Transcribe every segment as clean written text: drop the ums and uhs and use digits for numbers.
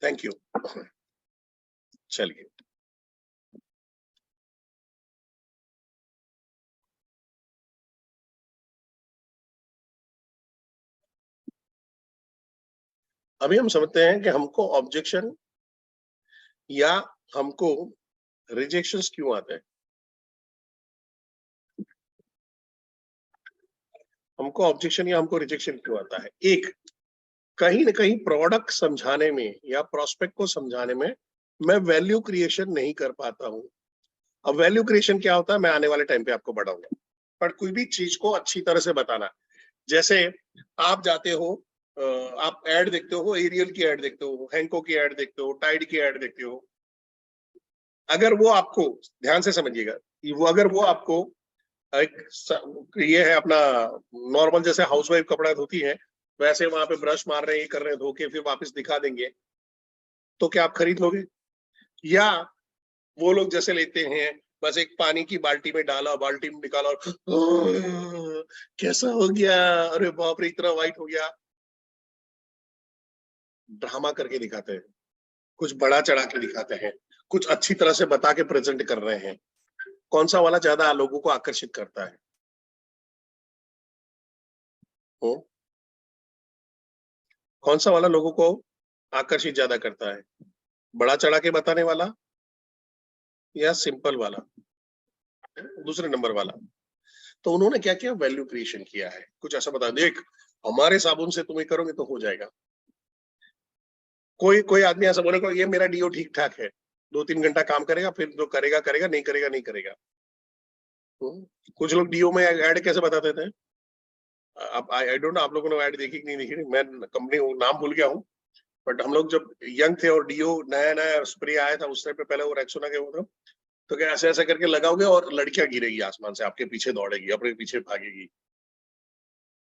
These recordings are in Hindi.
Thank you. चलिए, अभी हम समझते हैं कि हमको ऑब्जेक्शन या हमको रिजेक्शंस क्यों आते हैं। हमको ऑब्जेक्शन या हमको रिजेक्शन क्यों आता है। एक, कहीं ना कहीं प्रोडक्ट समझाने में या प्रोस्पेक्ट को समझाने में मैं वैल्यू क्रिएशन नहीं कर पाता हूं। अब वैल्यू क्रिएशन क्या होता है मैं आने वाले टाइम पे आपको बताऊंगा, पर कोई भी चीज को अच्छी तरह से बताना। जैसे आप जाते हो, आप एड देखते हो, एरियल की एड देखते हो, हैंको की एड देखते हो, टाइड की एड देखते हो। अगर वो आपको, ध्यान से समझिएगा, वो अगर वो आपको एक ये है अपना नॉर्मल जैसे हाउसवाइफ कपड़ा धोती है वैसे वहां पे ब्रश मार रहे हैं, ये कर रहे हैं, धो के फिर वापस दिखा देंगे, तो क्या आप खरीद लोगे? या वो लोग जैसे लेते हैं, बस एक पानी की बाल्टी में डाला, बाल्टी में निकाला और कैसा हो गया, अरे बाप रे इतना वाइट हो गया। ड्रामा करके दिखाते हैं, कुछ बड़ा चढ़ा के दिखाते हैं, कुछ अच्छी तरह से बता के प्रेजेंट कर रहे हैं। कौन सा वाला ज्यादा लोगों को आकर्षित करता है? हो? कौन सा वाला लोगों को आकर्षित ज्यादा करता है? बड़ा चढ़ा के बताने वाला या सिंपल वाला, दूसरे नंबर वाला? तो उन्होंने क्या किया, वैल्यू क्रिएशन किया है। कुछ ऐसा बता, देख हमारे साबुन से तुम्हें करोगे तो हो जाएगा। कोई कोई आदमी ऐसा बोलेगा ये मेरा डीओ ठीक ठाक है, 2-3 घंटा काम करेगा, फिर जो करेगा करेगा, नहीं करेगा नहीं करेगा। कुछ लोग डीओ में ऐड कैसे बताते थे, आप आई डोंट नो आप लोगों ने ऐड देखी कि नहीं देखी, मैं कंपनी नाम भूल गया हूँ, बट हम लोग जब यंग थे और डीओ नया नया स्प्रे आया था उस टाइम पे, पहले वो रेक्सोना के वो था, तो क्या ऐसे ऐसे करके लगाओगे और लड़कियां गिरेगी आसमान से, आपके पीछे दौड़ेगी, अपने पीछे भागेगी।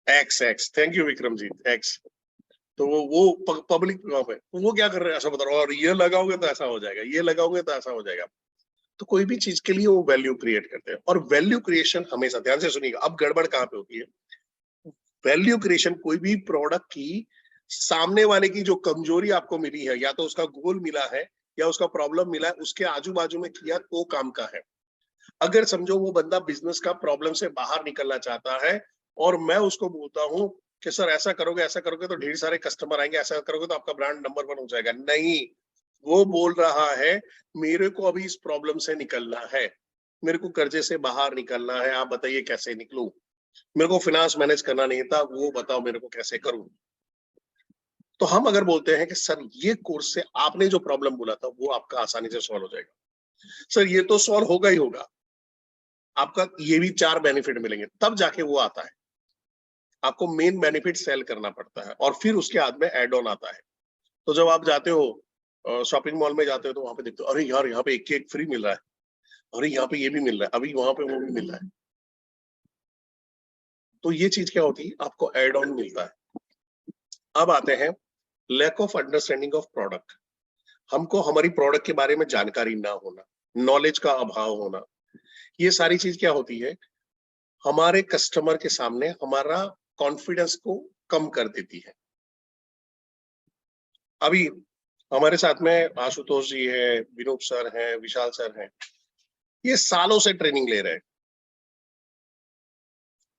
X X, thank you Vikramjeet, X. तो वो पब्लिक वहां पे, तो वो क्या कर रहे हैं ऐसा बता रहा, और ये लगाओगे तो ऐसा हो जाएगा, ये लगाओगे तो ऐसा हो जाएगा। तो कोई भी चीज के लिए वो वैल्यू क्रिएट करते हैं, और वैल्यू क्रिएशन हमेशा, ध्यान से सुनिएगा, अब गड़बड़ कहाँ पे होती है। वैल्यू क्रिएशन कोई भी प्रोडक्ट की, सामने वाले की जो कमजोरी आपको मिली है, या तो उसका गोल मिला है या उसका प्रॉब्लम मिला है, उसके आजू बाजू में किया तो काम का है। अगर समझो वो बंदा बिजनेस का प्रॉब्लम से बाहर निकलना चाहता है, और मैं उसको बोलता हूं कि सर ऐसा करोगे तो ढेर सारे कस्टमर आएंगे, ऐसा करोगे तो आपका ब्रांड नंबर 1 हो जाएगा, नहीं। वो बोल रहा है मेरे को अभी इस प्रॉब्लम से निकलना है, मेरे को कर्जे से बाहर निकलना है, आप बताइए कैसे निकलूं, मेरे को फाइनेंस मैनेज करना नहीं था, वो बताओ मेरे को कैसे करूं। तो हम अगर बोलते हैं कि सर ये कोर्स से आपने जो प्रॉब्लम बोला था वो आपका आसानी से सॉल्व हो जाएगा, सर ये तो सॉल्व होगा ही होगा, आपका ये भी 4 बेनिफिट मिलेंगे, तब जाके वो आता है। आपको मेन बेनिफिट सेल करना पड़ता है और फिर उसके बाद में एड ऑन आता है। तो जब आप जाते हो शॉपिंग मॉल में जाते हो तो वहां पे देखते हो, अरे यार यहाँ पे एक केक फ्री मिल रहा है, अरे यहाँ पे ये भी मिल रहा है, अभी वहां पे वो भी मिल रहा है। तो ये चीज क्या होती है, आपको एड ऑन मिलता है। अब आते हैं lack of understanding of product. हमको हमारी प्रोडक्ट के बारे में जानकारी ना होना, नॉलेज का अभाव होना, ये सारी चीज क्या होती है, हमारे कस्टमर के सामने हमारा कॉन्फिडेंस को कम कर देती है। अभी हमारे साथ में आशुतोष जी है, विनोद सर हैं, विशाल सर हैं, ये सालों से ट्रेनिंग ले रहे हैं,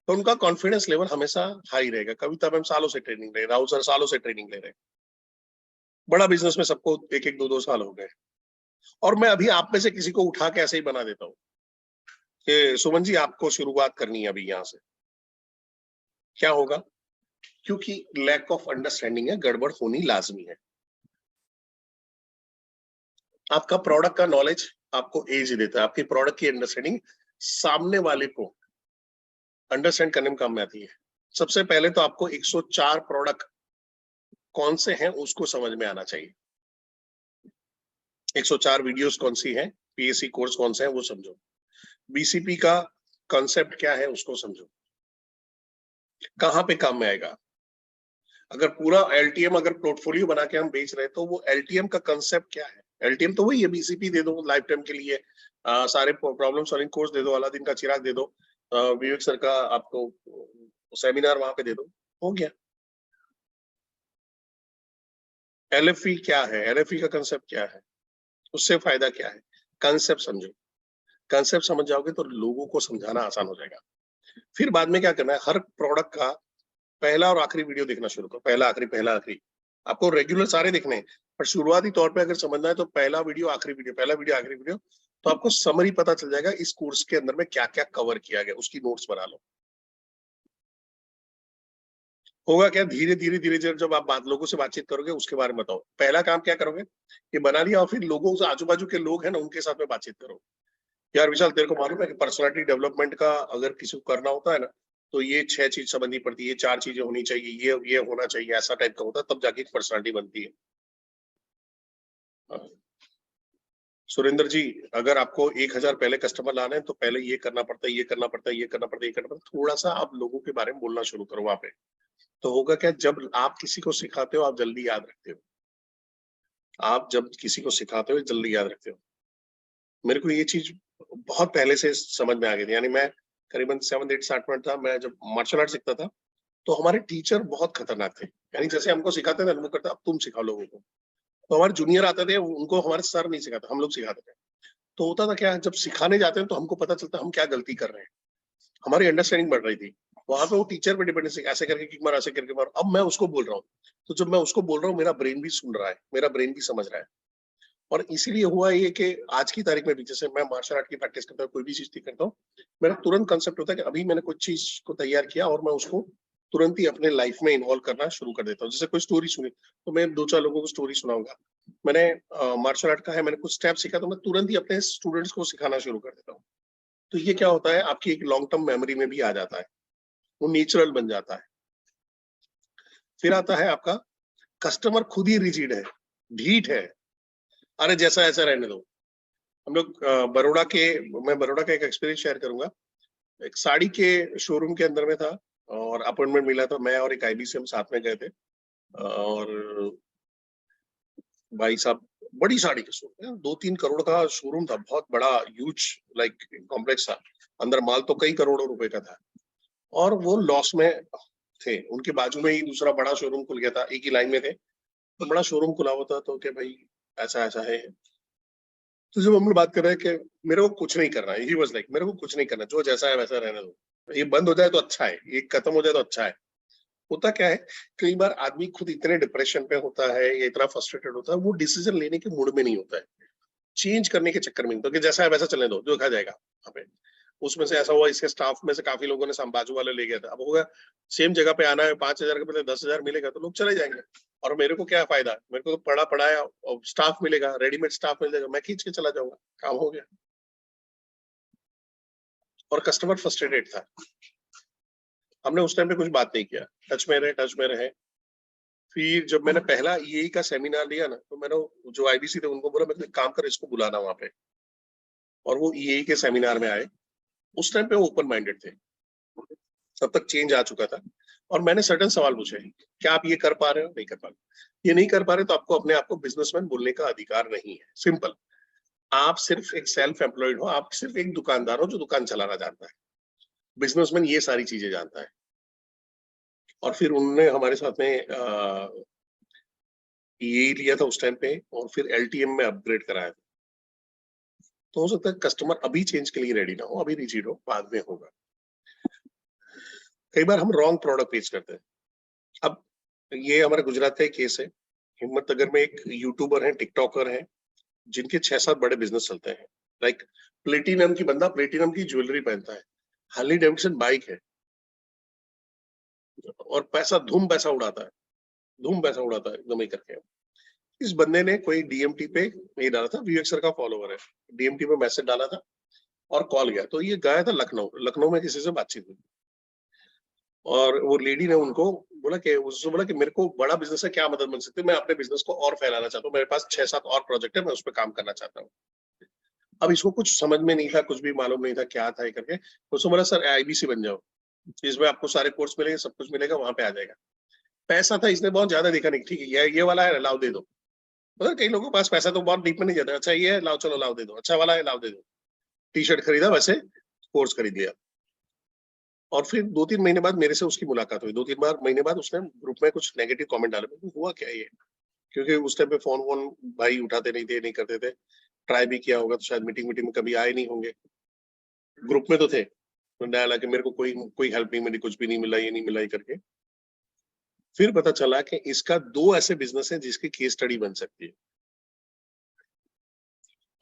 तो उनका कॉन्फिडेंस लेवल हमेशा हाई रहेगा। कविता मैम सालों से ट्रेनिंग ले रहे हैं, राहुल सर सालों से ट्रेनिंग ले रहे हैं, बड़ा बिजनेस में सबको 1-1, 2-2 साल हो गए। और मैं अभी आप में से किसी को उठा के ऐसे ही बना देता हूँ कि सुमन जी आपको शुरुआत करनी है अभी यहाँ से, क्या होगा? क्योंकि लैक ऑफ अंडरस्टैंडिंग है, गड़बड़ होनी लाजमी है। आपका प्रोडक्ट का नॉलेज आपको एज देता है, आपकी प्रोडक्ट की अंडरस्टैंडिंग सामने वाले को अंडरस्टैंड करने में काम में आती है। सबसे पहले तो आपको 104 प्रोडक्ट कौन से हैं उसको समझ में आना चाहिए। 104 वीडियोस कौन सी हैं, पीएससी कोर्स कौन से हैं वो समझो, बीसीपी का कॉन्सेप्ट क्या है उसको समझो, कहाँ पे काम में आएगा। अगर पूरा एलटीएम अगर पोर्टफोलियो बना के हम बेच रहे हैं तो वो एलटीएम का कंसेप्ट क्या है? एलटीएम तो वही है, बीसीपी दे दो लाइफ टाइम के लिए, सारे प्रॉब्लम सॉल्विंग कोर्स दे दो, अलादीन का चिराग दे दो, विवेक सर का आपको सेमिनार वहां पे दे दो, हो गया। LFE क्या है, LFE का कंसेप्ट क्या है, उससे फायदा क्या है, कंसेप्ट समझो। कंसेप्ट समझ जाओगे तो लोगों को समझाना आसान हो जाएगा। फिर बाद में क्या करना है, हर प्रोडक्ट का पहला और आखिरी वीडियो देखना शुरू करो, पहला आखिरी पहला आखिरी। आपको रेगुलर सारे देखने हैं, पर शुरुआती तौर पे अगर समझना है तो पहला वीडियो आखिरी वीडियो, पहला वीडियो आखिरी वीडियो, तो आपको समरी पता चल जाएगा इस कोर्स के अंदर में क्या क्या कवर किया गया, उसकी नोट्स बना लो। होगा क्या, धीरे धीरे धीरे धीरे जब आप लोगों से बातचीत करोगे उसके बारे में बताओ। पहला काम क्या करोगे, ये बना लिया और फिर लोगों से, आजू बाजू के लोग हैं ना, उनके साथ में बातचीत करो। यार विशाल, तेरे को मालूम है कि पर्सनालिटी डेवलपमेंट का अगर किसी को करना होता है ना, तो ये 6 चीज समझनी पड़ती है, ये 4 चीजें होनी चाहिए, ये होना चाहिए, ऐसा टाइप का होता है, तब जाके एक पर्सनालिटी बनती है। हाँ। सुरेंद्र जी, अगर आपको 1000 पहले कस्टमर लाने हैं तो पहले ये करना पड़ता है, ये करना पड़ता है, ये करना पड़ता है, ये करना पड़ता है। थोड़ा सा आप लोगों के बारे में बोलना शुरू करो वहां पे, तो होगा क्या, जब आप किसी को सिखाते हो आप जल्दी याद रखते हो। आप जब किसी को सिखाते हो जल्दी याद रखते हो। मेरे को ये चीज बहुत पहले से समझ में आ गई थी, यानी मैं करीबन 7th 8th स्टैंडर्ड था, मैं जब मार्शल आर्ट सीखता था, तो हमारे टीचर बहुत खतरनाक थे। यानी जैसे हमको सिखाते थे, वो करते अब तुम सिखाओ लोगों को। तो हमारे जूनियर आते थे, उनको हमारे सर नहीं सिखाते, हम लोग सिखाते थे। तो होता था क्या, जब सिखाने जाते हैं तो हमको पता चलता हम क्या गलती कर रहे हैं, हमारी अंडरस्टैंडिंग बढ़ रही थी। वहां पे वो टीचर पे डिपेंडेंसी, ऐसे करके किक मार, ऐसे करके मार, अब मैं उसको बोल रहा हूँ। तो जब मैं उसको बोल रहा हूँ, मेरा ब्रेन भी सुन रहा है, मेरा ब्रेन भी समझ रहा है। और इसीलिए हुआ ये कि आज की तारीख में भी जैसे मैं मार्शल आर्ट की प्रैक्टिस करता हूँ, कोई भी चीज करता हूँ, मेरा तुरंत कंसेप्ट होता है कि अभी मैंने कुछ चीज को तैयार किया और मैं उसको तुरंत ही अपने लाइफ में इन्वॉल्व करना शुरू कर देता हूँ। जैसे कोई स्टोरी सुनी तो मैं 2 4 लोगों को स्टोरी सुनाऊंगा। मैंने मार्शल आर्ट का है, मैंने कुछ स्टेप सीखा तो मैं तुरंत ही अपने स्टूडेंट्स को सिखाना शुरू कर देता हूँ। तो ये क्या होता है, आपकी एक लॉन्ग टर्म मेमोरी में भी आ जाता है, वो नेचुरल बन जाता है। फिर आता है आपका, कस्टमर खुद ही रिजिड है, ढीठ है, अरे जैसा ऐसा रहने दो। हम लोग बड़ौदा के, मैं बड़ौदा का एक एक्सपीरियंस शेयर करूंगा। एक साड़ी के शोरूम के अंदर में था और अपॉइंटमेंट मिला था, मैं और एक IBC हम साथ में गए थे। और भाई साहब, बड़ी साड़ी का शोरूम, 2-3 करोड़ का शोरूम था, बहुत बड़ा ह्यूज लाइक कॉम्प्लेक्स था। अंदर माल तो कई करोड़ों रुपए का था और वो लॉस में थे। उनके बाजू में ही दूसरा बड़ा शोरूम खुल गया था, एक ही लाइन में थे, तो बड़ा शोरूम खुला हुआ था। तो क्या भाई, ऐसा ऐसा है। तो जब हम लोग बात कर रहे हैं कि मेरे को कुछ नहीं करना है, ही वाज लाइक मेरे को कुछ नहीं करना, जो जैसा है वैसा रहने दो, ये बंद हो जाए तो अच्छा है, ये खत्म हो जाए तो अच्छा है। होता क्या है, कई बार आदमी खुद इतने डिप्रेशन पे होता है या इतना फ्रस्ट्रेटेड होता है, वो डिसीजन लेने के मूड में नहीं होता है, चेंज करने के चक्कर में, तो कि जैसा है वैसा चलने दो, जो देखा जाएगा वहाँ पे। उसमें से ऐसा हुआ, इसके स्टाफ में से काफी लोगों ने बाजू वाले ले गया था। अब होगा सेम जगह पे आना है, 5,000 के बदले 10,000 मिलेगा तो लोग चले जाएंगे। और मेरे को क्या फायदा, मेरे को तो पढ़ा पढ़ाया और स्टाफ मिलेगा, रेडीमेड स्टाफ मिल जाएगा, मैं खींच के चला जाऊंगा, काम हो गया। और कस्टमर फ्रस्ट्रेटेड था, हमने उस टाइम पे कुछ बात नहीं किया, टच में रहे, टच में रहे। फिर जब मैंने पहला EAE का सेमिनार लिया ना, तो मैंने जो IBC थे उनको बोला, मैं काम कर, इसको बुलाना वहां पे। और वो EAE के सेमिनार में आए। उस टाइम पे वो ओपन माइंडेड थे, तब तक चेंज आ चुका था। और मैंने सर्टेन सवाल पूछे, क्या आप ये कर पा रहे हो, नहीं कर पा रहे, ये नहीं कर पा रहे तो आपको अपने आप को बिजनेसमैन बोलने का अधिकार नहीं है, सिंपल। आप सिर्फ एक सेल्फ एम्प्लॉयड हो, आप सिर्फ एक दुकानदार हो जो दुकान चलाना जानता है। बिजनेसमैन ये सारी चीजें जानता है। और फिर उन्होंने हमारे साथ में ये लिया था उस टाइम पे, और फिर LTM में अपग्रेड कराया था। तो हो सकता है कस्टमर अभी चेंज के लिए रेडी ना हो, अभी रिजिड हो, बाद में होगा। कई बार हम रॉन्ग प्रोडक्ट बेच करते हैं। अब ये हमारे गुजरात का एक केस है। हिम्मतनगर में एक यूट्यूबर है, टिकटॉकर है, जिनके 6-7 बड़े बिजनेस चलते हैं। लाइक प्लेटिनम की, बंदा प्लेटिनम की ज्वेलरी पहनता है, हार्ली डेविडसन बाइक है, और पैसा धूम पैसा उड़ाता है, धूम पैसा उड़ाता है एकदम ही करके। इस बंदे ने कोई DMT पे ये डाला था, विवेक सर का फॉलोवर है, DMT पे मैसेज डाला था और कॉल गया। तो ये गया था लखनऊ, लखनऊ में किसी से बातचीत हुई और वो लेडी ने उनको बोला कि, उससे बोला कि मेरे को बड़ा बिजनेस है, क्या मदद मिल सकती है, मैं अपने बिजनेस को और फैलाना चाहता हूँ, मेरे पास 6-7 और प्रोजेक्ट है, मैं उस पर काम करना चाहता हूँ। अब इसको कुछ समझ में नहीं था, कुछ भी मालूम नहीं था क्या था ये करके। तो उसने बोला सर IBC बन जाओ, इसमें आपको सारे कोर्स मिलेंगे, सब कुछ मिलेगा, वहां पे आ जाएगा। पैसा था, इसने बहुत ज्यादा देखा नहीं, ठीक है ये वाला है, लाओ दे दो। मतलब कई लोगों के पास पैसा तो बहुत डीप में नहीं जाता, अच्छा ये है, लाओ चलो लाओ दे दो, अच्छा वाला है, लाओ दे दो। T-शर्ट खरीदा, वैसे कोर्स खरीद लिया। और फिर 2-3 महीने बाद मेरे से उसकी मुलाकात हुई, 2-3 बार महीने बाद उसने ग्रुप में कुछ नेगेटिव कमेंट डाले, हुआ क्या ये। क्योंकि उस टाइम पे फोन भाई उठाते नहीं थे, नहीं करते थे। ट्राई भी किया होगा तो शायद मीटिंग में कभी आए नहीं होंगे। ग्रुप में तो थे, तो डाला कि मेरे को कोई हेल्प नहीं मिली, कुछ भी नहीं मिला, ये नहीं मिला, ये करके। फिर पता चला कि इसका 2 ऐसे बिजनेस है जिसकी केस स्टडी बन सकती है,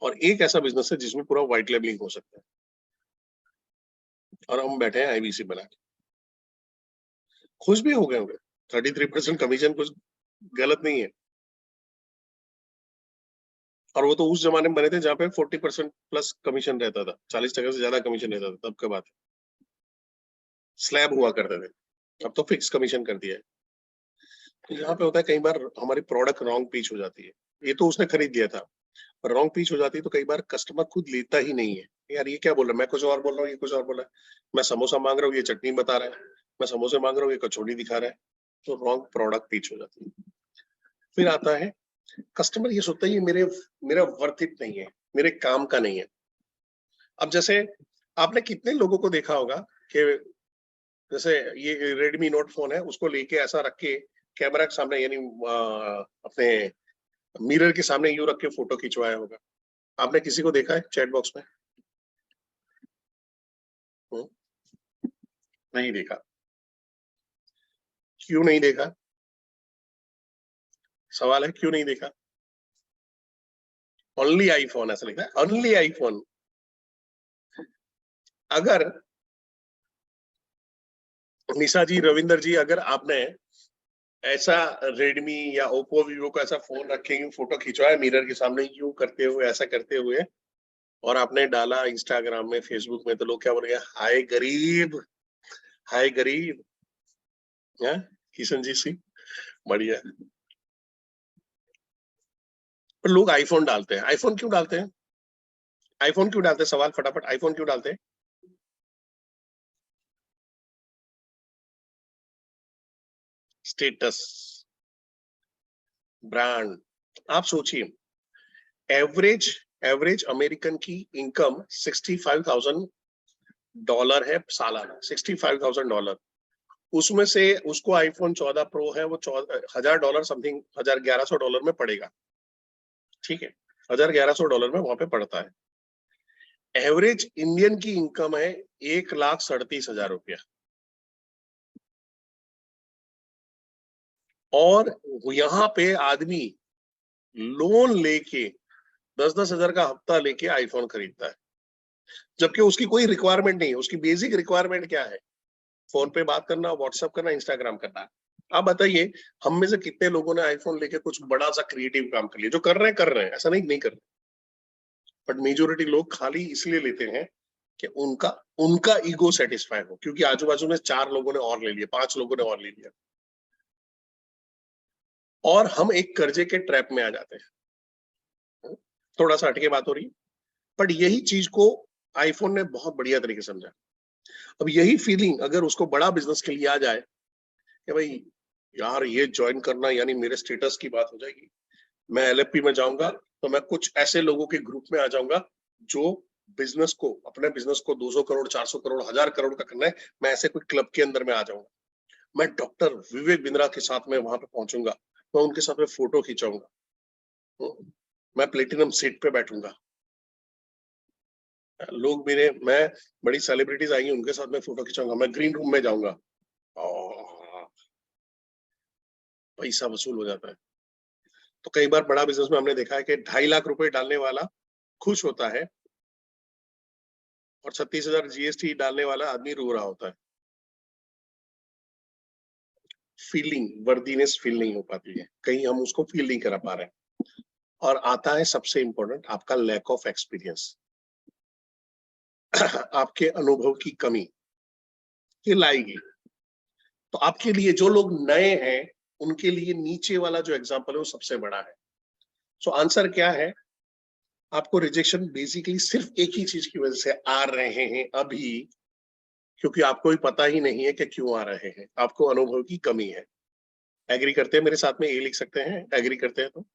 और एक ऐसा बिजनेस है जिसमें पूरा व्हाइट लेबलिंग हो सकता है, और हम बैठे हैं आईवीसी बना के। खुश भी हो गए होंगे। 33% कमीशन कुछ गलत नहीं है, और वो तो उस जमाने में बने थे जहाँ पे 40% प्लस कमीशन रहता था, 40% से ज्यादा कमीशन रहता था, तब का बात है। स्लैब हुआ करते थे, अब तो फिक्स कमीशन कर दिया है। तो यहाँ पे होता है कई बार हमारी प्रोडक्ट रॉन्ग पिच हो जाती है। ये तो उसने खरीद लिया था, रॉन्ग पिच हो जाती है तो कई बार कस्टमर खुद लेता ही नहीं है। यार ये क्या बोल रहा है, मैं कुछ और बोल रहा हूँ, ये कुछ और बोल रहा है। मैं समोसा मांग रहा हूँ, ये चटनी बता रहा है। मैं समोसे मांग रहा हूँ, ये कचौड़ी दिखा रहा है। तो रॉन्ग प्रोडक्ट पिच हो जाती है। फिर आता है कस्टमर, ये सोचता है ये मेरा वर्थ इट नहीं है, मेरे काम का नहीं है। अब जैसे आपने कितने लोगों को देखा होगा कि जैसे ये रेडमी नोट फोन है, उसको लेके ऐसा रख के कैमरा के सामने, यानी अपने मिरर के सामने यूं रख के फोटो खिंचवाया होगा। आपने किसी को देखा है चैट बॉक्स में? हम्म, नहीं देखा। क्यों नहीं देखा? सवाल है क्यों नहीं देखा। ओनली आईफोन ऐसा लिखा है, ओनली आईफोन। अगर निशा जी, रविंदर जी, अगर आपने ऐसा रेडमी या ओप्पो वीवो का ऐसा फोन रखे यूं फोटो खिंचवाया मिरर के सामने यूं करते हुए, ऐसा करते हुए, और आपने डाला इंस्टाग्राम में, फेसबुक में, तो लोग क्या बोलेंगे? हाय गरीब, हाय गरीब। है किशन जी सी, बढ़िया। पर लोग आईफोन डालते हैं। आईफोन क्यों डालते हैं? आईफोन क्यों डालते हैं? सवाल फटाफट, आईफोन क्यों डालते हैं? Status, brand. आप सोचिए, एवरेज एवरेज अमेरिकन की इनकम $65,000 है सालाना, $65,000। उसमें से उसको आईफोन 14 प्रो है, वो $1,000 समथिंग, $1,1100 में पड़ेगा। ठीक है, $1,1100 में वहां पे पड़ता है। एवरेज इंडियन की इनकम है 1,37,000 रुपया, और यहाँ पे आदमी लोन लेके 10-10 हजार का हफ्ता लेके आईफोन खरीदता है, जबकि उसकी कोई रिक्वायरमेंट नहीं है। उसकी बेसिक रिक्वायरमेंट क्या है? फोन पे बात करना, व्हाट्सएप करना, इंस्टाग्राम करना। आप बताइए, हम में से कितने लोगों ने आईफोन लेके कुछ बड़ा सा क्रिएटिव काम कर लिया? जो कर रहे हैं, ऐसा नहीं कर रहे, बट मेजोरिटी लोग खाली इसलिए लेते हैं कि उनका उनका ईगो सेटिस्फाई हो, क्योंकि आजू बाजू में 4 लोगों ने और ले लिया, 5 लोगों ने और ले लिया, और हम एक कर्जे के ट्रैप में आ जाते हैं। थोड़ा सा हटके बात हो रही है, बट यही चीज को आईफोन ने बहुत बढ़िया तरीके से समझा। अब यही फीलिंग अगर उसको बड़ा बिजनेस के लिए आ जाए कि भाई यार ये ज्वाइन करना यानी मेरे स्टेटस की बात हो जाएगी, मैं एलएफपी में जाऊंगा तो मैं कुछ ऐसे लोगों के ग्रुप में आ जाऊंगा जो बिजनेस को, अपने बिजनेस को 200 करोड़, 400 करोड़, 1,000 करोड़ का करना है। मैं ऐसे कोई क्लब के अंदर में आ जाऊंगा, मैं डॉक्टर विवेक बिंद्रा के साथ में वहां पे पहुंचूंगा, मैं उनके साथ में फोटो खिंचाऊंगा, मैं प्लेटिनम सीट पे बैठूंगा, लोग मेरे, मैं बड़ी सेलिब्रिटीज आएंगी उनके साथ में फोटो खिंचाऊंगा, मैं ग्रीन रूम में जाऊंगा, और पैसा वसूल हो जाता है। तो कई बार बड़ा बिजनेस में हमने देखा है कि 2.5 लाख रुपए डालने वाला खुश होता है, और 36,000 जीएसटी डालने वाला आदमी रो रहा होता है। फीलिंग, वर्दीनेस फील नहीं हो पाती है, कहीं हम उसको फील नहीं करा पा रहे हैं। और आता है सबसे इंपॉर्टेंट, आपका लैक ऑफ एक्सपीरियंस। आपके अनुभव की कमी, ये लाएगी। तो आपके लिए जो लोग नए हैं, उनके लिए नीचे वाला जो एग्जाम्पल है वो सबसे बड़ा है। सो आंसर क्या है? आपको रिजेक्शन बेसिकली सिर्फ एक ही चीज की वजह से आ रहे हैं अभी, क्योंकि आपको भी पता ही नहीं है कि क्यों आ रहे हैं। आपको अनुभव की कमी है। एग्री करते हैं मेरे साथ में? ए लिख सकते हैं, एग्री करते हैं तो।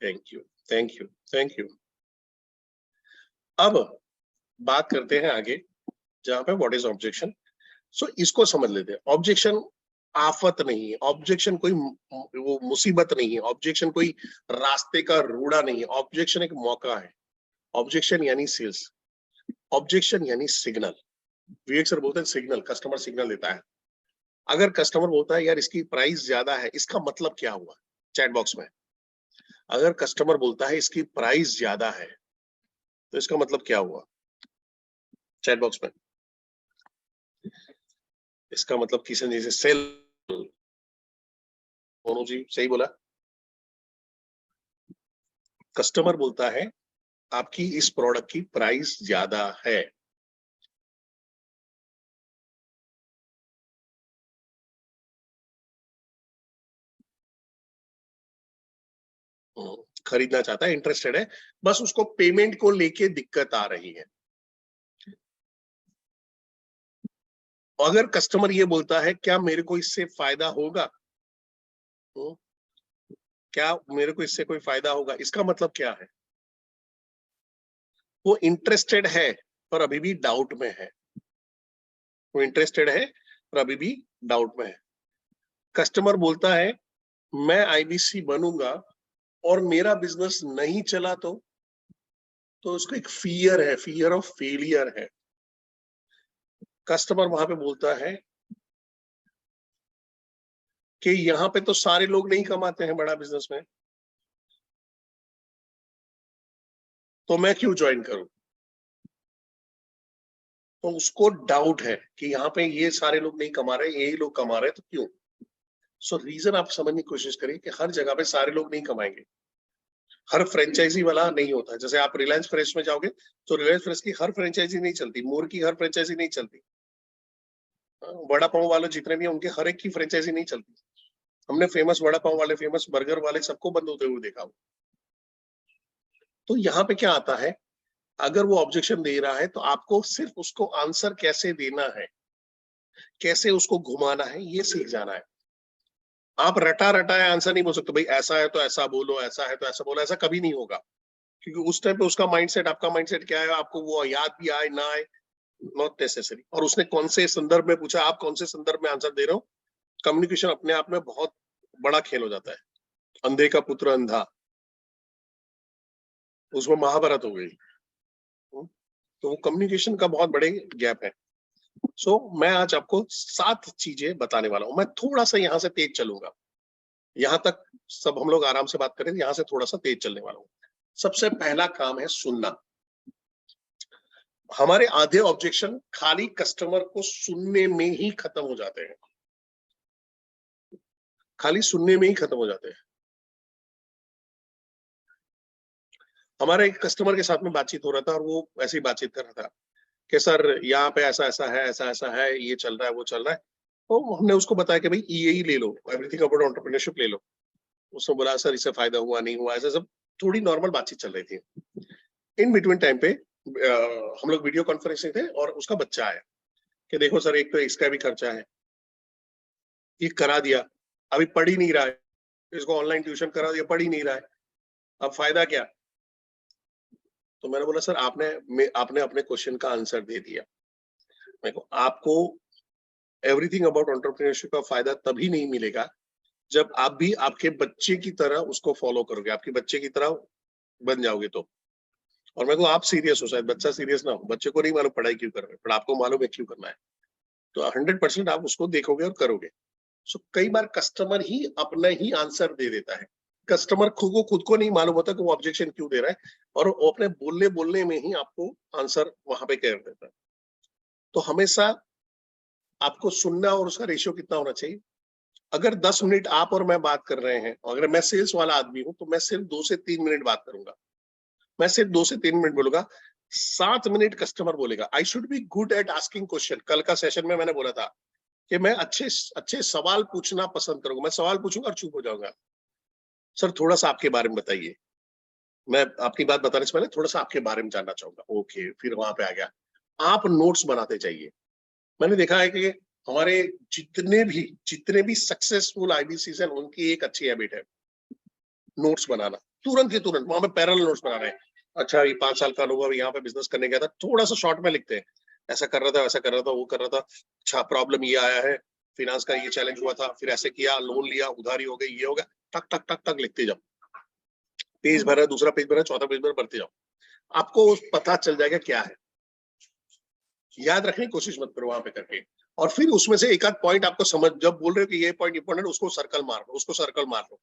Thank you, thank you, thank you. अब बात करते हैं आगे जहां पे व्हाट इज ऑब्जेक्शन। सो इसको समझ लेते हैं। ऑब्जेक्शन आफत नहीं है, ऑब्जेक्शन कोई वो मुसीबत नहीं है, ऑब्जेक्शन कोई रास्ते का रूड़ा नहीं है, ऑब्जेक्शन एक मौका है। ऑब्जेक्शन यानी सेल्स, ऑब्जेक्शन यानी सिग्नल। विवेक सर बोलते हैं सिग्नल, कस्टमर सिग्नल देता है। अगर कस्टमर बोलता है यार इसकी प्राइस ज्यादा है, इसका मतलब क्या हुआ? चैट बॉक्स में अगर कस्टमर बोलता है इसकी प्राइस ज्यादा है, तो इसका मतलब क्या हुआ? चैट बॉक्स में इसका मतलब किसी ने सेल, मोनू जी सही बोला। कस्टमर बोलता है आपकी इस प्रोडक्ट की प्राइस ज्यादा है। खरीदना चाहता है, इंटरेस्टेड है, बस उसको पेमेंट को लेके दिक्कत आ रही है। अगर कस्टमर ये बोलता है क्या मेरे को इससे फायदा होगा, क्या मेरे को इससे कोई फायदा होगा, इसका मतलब क्या है? वो इंटरेस्टेड है पर अभी भी डाउट में है। वो इंटरेस्टेड है पर अभी भी डाउट में है। कस्टमर बोलता है मैं आईबीसी बनूंगा और मेरा बिजनेस नहीं चला तो उसको एक फियर है, फियर ऑफ फेलियर है। कस्टमर वहां पे बोलता है कि यहाँ पे तो सारे लोग नहीं कमाते हैं बड़ा बिजनेस में, तो मैं क्यों ज्वाइन करूं? तो उसको डाउट है कि यहाँ पे ये सारे लोग नहीं कमा रहे, यही लोग कमा रहे, तो क्यों? सो रीजन आप समझने की कोशिश करिए कि हर जगह पे सारे लोग नहीं कमाएंगे, हर फ्रेंचाइजी वाला नहीं होता। जैसे आप रिलायंस फ्रेश में जाओगे तो रिलायंस फ्रेश की हर फ्रेंचाइजी नहीं चलती, मोर की हर फ्रेंचाइजी नहीं चलती, वड़ा पाव वाले जितने भी हैं उनके हर एक की फ्रेंचाइजी नहीं चलती। हमने फेमस वड़ा पाव वाले, फेमस बर्गर वाले सबको बंद होते हुए देखा। तो यहाँ पे क्या आता है, अगर वो ऑब्जेक्शन दे रहा है तो आपको सिर्फ उसको आंसर कैसे देना है, कैसे उसको घुमाना है, ये सीख जाना है। आप रटा रटाया आंसर नहीं बोल सकते, भाई ऐसा है तो ऐसा बोलो, ऐसा है तो ऐसा बोलो, ऐसा कभी नहीं होगा। क्योंकि उस टाइम पे उसका माइंडसेट, आपका माइंडसेट क्या है, आपको वो याद भी आए ना आए, नॉट नेसेसरी। और उसने कौन से संदर्भ में पूछा, आप कौन से संदर्भ में आंसर दे रहे हो। कम्युनिकेशन अपने आप में बहुत बड़ा खेल हो जाता है। अंधे का पुत्र अंधा, उसमें महाभारत हो गई। तो वो कम्युनिकेशन का बहुत बड़े गैप है। सो मैं आज आपको 7 चीजें बताने वाला हूं। मैं थोड़ा सा यहाँ से तेज चलूंगा, यहाँ तक सब हम लोग आराम से बात करें, यहाँ से थोड़ा सा तेज चलने वाला हूँ। सबसे पहला काम है सुनना। हमारे आधे ऑब्जेक्शन खाली कस्टमर को सुनने में ही खत्म हो जाते हैं, खाली सुनने में ही खत्म हो जाते हैं। हमारे एक कस्टमर के साथ में बातचीत हो रहा था और वो ऐसी बातचीत कर रहा था कि सर यहाँ पे ऐसा ऐसा है, ऐसा ऐसा है, ये चल रहा है, वो चल रहा है। तो हमने उसको बताया कि भाई ईएई ले लो, एवरीथिंग अबाउट एंटरप्रेन्योरशिप ले लो। उसने बोला सर इससे फायदा हुआ नहीं हुआ, ऐसा सब थोड़ी नॉर्मल बातचीत चल रही थी। इन बिटवीन टाइम पे हम लोग वीडियो कॉन्फ्रेंसिंग थे और उसका बच्चा आया कि देखो सर एक तो इसका भी खर्चा है, ये करा दिया, अभी पढ़ ही नहीं रहा है, इसको ऑनलाइन ट्यूशन करा दिया, पढ़ ही नहीं रहा है, अब फायदा क्या? तो मैंने बोला सर आपने अपने क्वेश्चन का आंसर दे दिया। मैं को आपको एवरीथिंग अबाउट एंटरप्रेन्योरशिप का फायदा तभी नहीं मिलेगा जब आप भी आपके बच्चे की तरह उसको फॉलो करोगे, आपके बच्चे की तरह बन जाओगे तो। और मैं को आप सीरियस हो, शायद बच्चा सीरियस ना हो, बच्चे को नहीं मालूम पढ़ाई क्यों कर रहे हैं, पर आपको मालूम है क्यों करना है। तो 100% आप उसको देखोगे और करोगे। सो कई बार कस्टमर ही अपना ही आंसर दे देता है। कस्टमर खुद को नहीं मालूम होता कि वो ऑब्जेक्शन क्यों दे रहा है, और वो अपने बोलने में ही आपको आंसर वहां पे कर देता है। तो हमेशा आपको सुनना और उसका रेशियो कितना होना चाहिए। अगर 10 मिनट आप और मैं बात कर रहे हैं, अगर मैं सेल्स वाला आदमी हूं तो मैं सिर्फ 2 से 3 मिनट बात करूंगा, मैं सिर्फ 2 से 3 मिनट बोलूंगा, 7 मिनट कस्टमर बोलेगा। I should be good at asking question. कल का सेशन में मैंने बोला था कि मैं अच्छे अच्छे सवाल पूछना पसंद करूंगा। मैं सवाल पूछूंगा और चुप हो जाऊंगा, सर थोड़ा सा आपके बारे में बताइए, मैं आपकी बात बताने से पहले थोड़ा सा आपके बारे में जानना चाहूंगा। ओके, फिर वहां पे आ गया। आप नोट्स बनाते जाइए। मैंने देखा है कि हमारे जितने भी सक्सेसफुल आईबीसी हैं उनकी एक अच्छी हैबिट है नोट्स बनाना। तुरंत के तुरंत वहां पे पैरेलल नोट्स बना रहे हैं। अच्छा ये 5 साल का अनुभव, यहाँ पे बिजनेस करने गया था, थोड़ा सा शॉर्ट में लिखते हैं। ऐसा कर रहा था, वैसा कर रहा था, वो कर रहा था, अच्छा प्रॉब्लम ये आया है, फाइनेंस का ये चैलेंज हुआ था, फिर ऐसे किया, लोन लिया, उधारी हो गई, ये हो गया, टक टक टक टक लिखते जाओ, पेज भरा, दूसरा पेज भरा, चौथा पेज भरा, बढ़ते जाओ, आपको पता चल जाएगा क्या है। याद रखने की कोशिश मत करो वहां पे करके, और फिर उसमें से एक आध पॉइंट आपको समझ, जब बोल रहे हो कि ये पॉइंट इंपॉर्टेंट, उसको सर्कल मार लो, उसको सर्कल मार लो,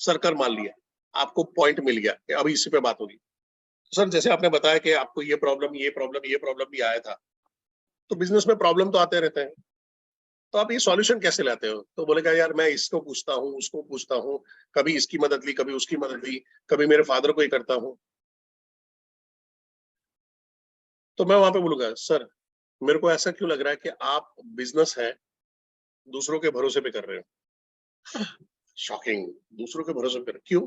सर्कल मार लिया, आपको पॉइंट मिल गया कि अभी इसी पे बात होगी। तो सर जैसे आपने बताया कि आपको ये प्रॉब्लम, ये प्रॉब्लम, ये प्रॉब्लम भी आया था, तो बिजनेस में प्रॉब्लम तो आते रहते हैं, तो आप ये सॉल्यूशन कैसे लाते हो? तो बोलेगा यार मैं इसको पूछता हूँ, उसको पूछता हूँ, कभी इसकी मदद ली, कभी उसकी मदद ली, कभी मेरे फादर को ही करता हूँ। तो मैं वहां पे बोलूंगा सर मेरे को ऐसा क्यों लग रहा है कि आप बिजनेस है दूसरों के भरोसे पे कर रहे हो। शॉकिंग, दूसरों के भरोसे पे क्यों?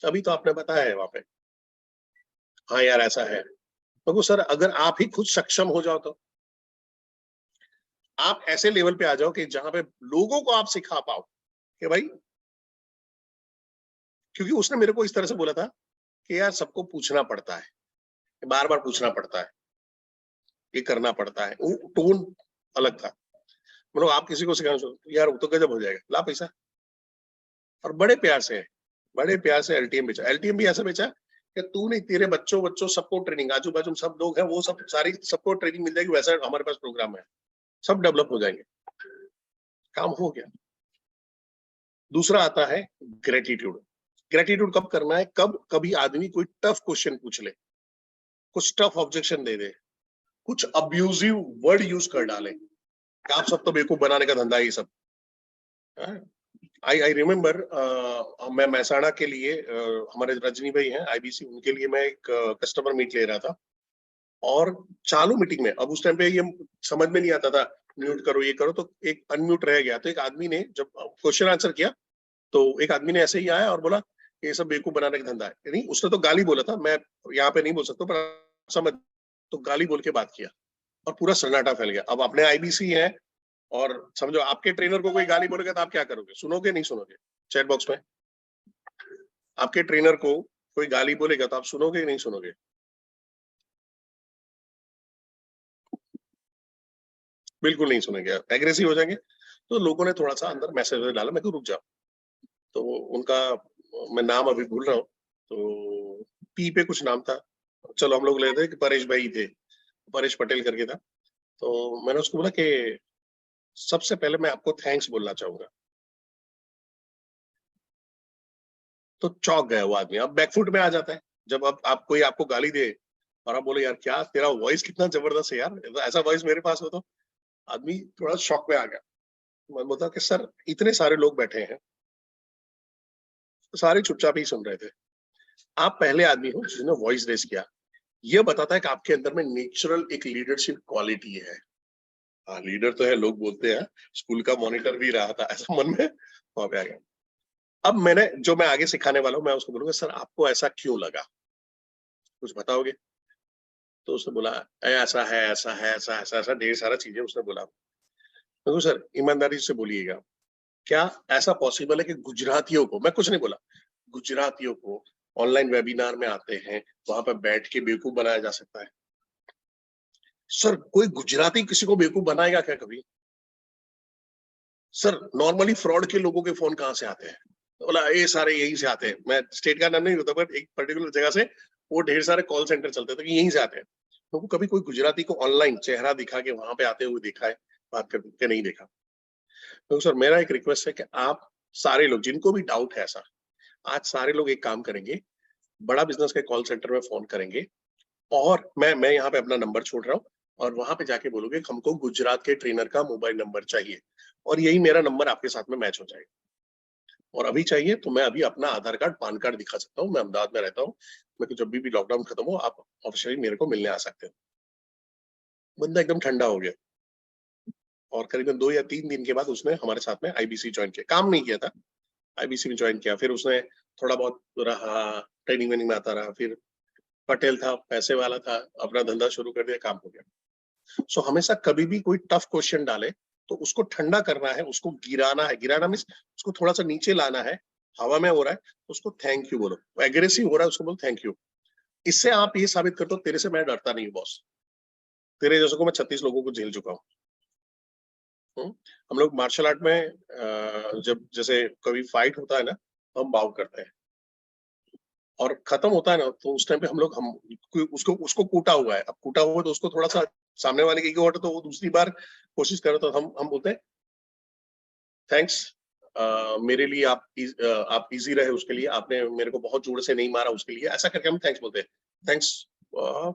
अभी तो आपने बताया है वहां पे, हाँ यार ऐसा है। तो सर अगर आप ही खुद सक्षम हो जाओ, तो आप ऐसे लेवल पे आ जाओ कि जहां पे लोगों को आप सिखा पाओ कि भाई, क्योंकि उसने मेरे को इस तरह से बोला था कि यार सबको पूछना पड़ता है, बार बार पूछना पड़ता है, ये करना पड़ता है, वो टोन अलग था। मतलब आप किसी को सिखाना चाहो यार वो तो गजब हो जाएगा, ला पैसा, और बड़े प्यार से, बड़े प्यार से एलटीएम बेचा। एलटीएम भी ऐसा बेचा कि तू नहीं, तेरे बच्चों बच्चों सबको ट्रेनिंग, आजू बाजू सब लोग हैं वो सब सारी सबको ट्रेनिंग मिल जाएगी, वैसा हमारे पास प्रोग्राम है, सब डेवलप हो जाएंगे, काम हो गया। दूसरा आता है ग्रेटिट्यूड। ग्रेटिट्यूड कब करना है? कब कभी आदमी कोई टफ क्वेश्चन पूछ ले, कुछ टफ ऑब्जेक्शन दे दे, कुछ अब्यूजिव वर्ड यूज कर डाले, आप सब तो बेवकूफ बनाने का धंधा है ये सब। आई आई रिमेम्बर, मैं महसाणा के लिए, हमारे रजनी भाई हैं आईबीसी, उनके लिए मैं एक कस्टमर मीट ले रहा था, और चालू मीटिंग में, अब उस टाइम पे ये समझ में नहीं आता था म्यूट करो ये करो, तो एक अनम्यूट रह गया, तो एक आदमी ने जब क्वेश्चन आंसर किया, तो एक आदमी ने ऐसे ही आया और बोला ये सब बेवकूफ बनाने का धंधा है, नहीं उसने तो गाली बोला था, मैं यहाँ पे नहीं बोल सकता पर समझ, तो गाली बोल के बात किया, और पूरा सन्नाटा फैल गया। अब अपने आईबीसी है, और समझो आपके ट्रेनर को कोई गाली बोलेगा तो आप क्या करोगे? सुनोगे नहीं सुनोगे? चैट बॉक्स में आपके ट्रेनर को कोई गाली बोलेगा तो आप सुनोगे नहीं सुनोगे? बिल्कुल नहीं सुनेंगे, एग्रेसिव हो जाएंगे। तो लोगों ने थोड़ा सा अंदर मैसेज डाला, मैं को रुक जाओ, तो उनका मैं नाम अभी भूल रहा हूँ, तो पी पे कुछ नाम था, चलो हम लोग लेते कि परेश भाई थे, परेश पटेल करके था। तो मैंने उसको बोला कि सबसे पहले मैं आपको थैंक्स बोलना चाहूंगा। तो चौंक गया वो आदमी, अब बैकफुट में आ जाता है जब अब आप कोई आपको गाली दे और आप बोले यार क्या तेरा वॉइस कितना जबरदस्त है यार, तो ऐसा वॉइस मेरे पास हो, तो आदमी थोड़ा शॉक में आ गया। मैं बोलता कि सर इतने सारे लोग बैठे हैं, तो सारे चुपचाप ही सुन रहे थे, आप पहले आदमी हो जिसने वॉइस रेस किया, ये बताता है कि आपके अंदर में नेचुरल एक लीडरशिप क्वालिटी है। हाँ लीडर तो है, लोग बोलते हैं, स्कूल का मॉनिटर भी रहा था, ऐसा मन में वहां पे आ गया। अब मैंने जो मैं आगे सिखाने वाला हूँ, मैं उसको बोलूंगा सर आपको ऐसा क्यों लगा, कुछ बताओगे? तो उसने बोला ऐसा है, ऐसा है, ऐसा ऐसा ऐसा ढेर सारा चीजें उसने बोला। मैं सर ईमानदारी से बोलिएगा, क्या ऐसा पॉसिबल है कि गुजरातियों को, मैं कुछ नहीं बोला, गुजरातियों को ऑनलाइन वेबिनार में आते हैं, वहां पर बैठ के बेवकूफ बनाया जा सकता है? सर कोई गुजराती किसी को बेवकूफ बनाएगा क्या कभी? सर नॉर्मली फ्रॉड के लोगों के फोन कहाँ से आते हैं? तो बोला ये सारे यहीं से आते हैं, मैं स्टेट का नाम नहीं होता बट एक पर्टिकुलर जगह से वो ढेर सारे कॉल सेंटर चलते थे कि यहीं से आते हैं। तो कभी कोई गुजराती को ऑनलाइन चेहरा दिखा के वहां पे आते हुए देखा है, बात करके नहीं देखा। तो सर मेरा एक रिक्वेस्ट है कि आप सारे लोग जिनको भी डाउट है ऐसा, आज सारे लोग एक काम करेंगे, बड़ा बिजनेस के कॉल सेंटर में फोन करेंगे, और मैं यहाँ पे अपना नंबर छोड़ रहा हूँ, और वहां पे जाके बोलोगे हमको गुजरात के ट्रेनर का मोबाइल नंबर चाहिए, और यही मेरा नंबर आपके साथ में मैच हो जाएगा। और अभी चाहिए तो मैं अभी अपना आधार कार्ड पान कार्ड दिखा सकता हूँ, मैं अहमदाबाद में रहता हूँ, मेरे को जब भी लॉकडाउन खत्म हो आप ऑफिशियली मेरे को मिलने आ सकते हो। बंदा एकदम ठंडा हो गया, और करीबन 2 या 3 दिन के बाद उसने हमारे साथ में आईबीसी ज्वाइन किया, काम नहीं किया था, आईबीसी में ज्वाइन किया, फिर उसने थोड़ा बहुत रहा, ट्रेनिंग वेनिंग में आता रहा, फिर पटेल था, पैसे वाला था, अपना धंधा शुरू कर दिया, काम हो गया। सो हमेशा कभी भी कोई टफ क्वेश्चन डाले तो उसको ठंडा करना है, उसको गिराना है, गिराना मीन्स उसको थोड़ा सा नीचे लाना है, हवा में हो रहा है तो उसको थैंक यू बोलो, एग्रेसिव हो रहा है उसको बोलो थैंक यू। इससे आप ये साबित करते हो तेरे से मैं डरता नहीं बॉस, तेरे जैसे को मैं 36 लोगों को झेल चुका हूँ। हम लोग मार्शल आर्ट में जब जैसे कभी फाइट होता है ना, तो हम बाउ करते हैं और खत्म होता है ना, तो उस टाइम पे हम उसको उसको कूटा हुआ है, अब कूटा हुआ तो उसको थोड़ा सा सामने वाले की ईगो हटे तो वो दूसरी बार कोशिश करे, तो हम बोलते हैं थैंक्स, मेरे लिए आप इजी रहे, उसके लिए आपने मेरे को बहुत जोर से नहीं मारा, उसके लिए ऐसा करके हम थैंक्स बोलते हैं। Thanks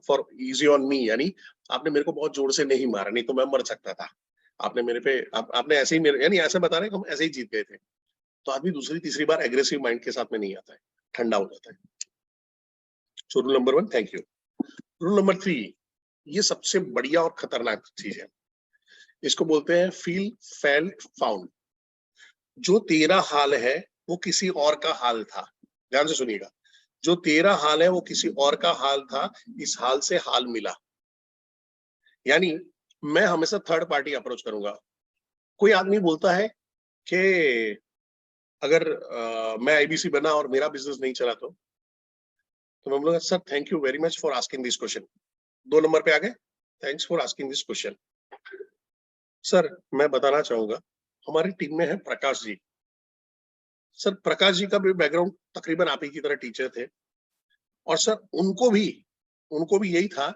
for easy on me, यानी आपने मेरे को बहुत जोर से नहीं मारा, नहीं तो मैं मर सकता था। आपने मेरे पे आपने ऐसे ही मेरे, यानी ऐसे बता रहे हैं कि हम ऐसे ही जीत गए थे। तो आदमी दूसरी तीसरी बार एग्रेसिव माइंड के साथ में नहीं आता है, ठंडा हो जाता है। So rule number 1, thank you. Rule number 3, ये सबसे बढ़िया और खतरनाक चीज है, इसको बोलते हैं फील फेल्ट फाउंड। जो तेरा हाल है वो किसी और का हाल था। ध्यान से सुनिएगा, जो तेरा हाल है वो किसी और का हाल था, इस हाल से हाल मिला। यानी मैं हमेशा थर्ड पार्टी अप्रोच करूंगा। कोई आदमी बोलता है कि अगर मैं आईबीसी बना और मेरा बिजनेस नहीं चला तो मैं बोलूंगा sir thank you very much for asking this question. 2 number पे आ गए, thanks for asking this question. Sir मैं बताना चाहूंगा, हमारी टीम में है प्रकाश जी। सर प्रकाश जी का भी बैकग्राउंड तकरीबन आप ही की तरह टीचर थे, और सर उनको भी यही था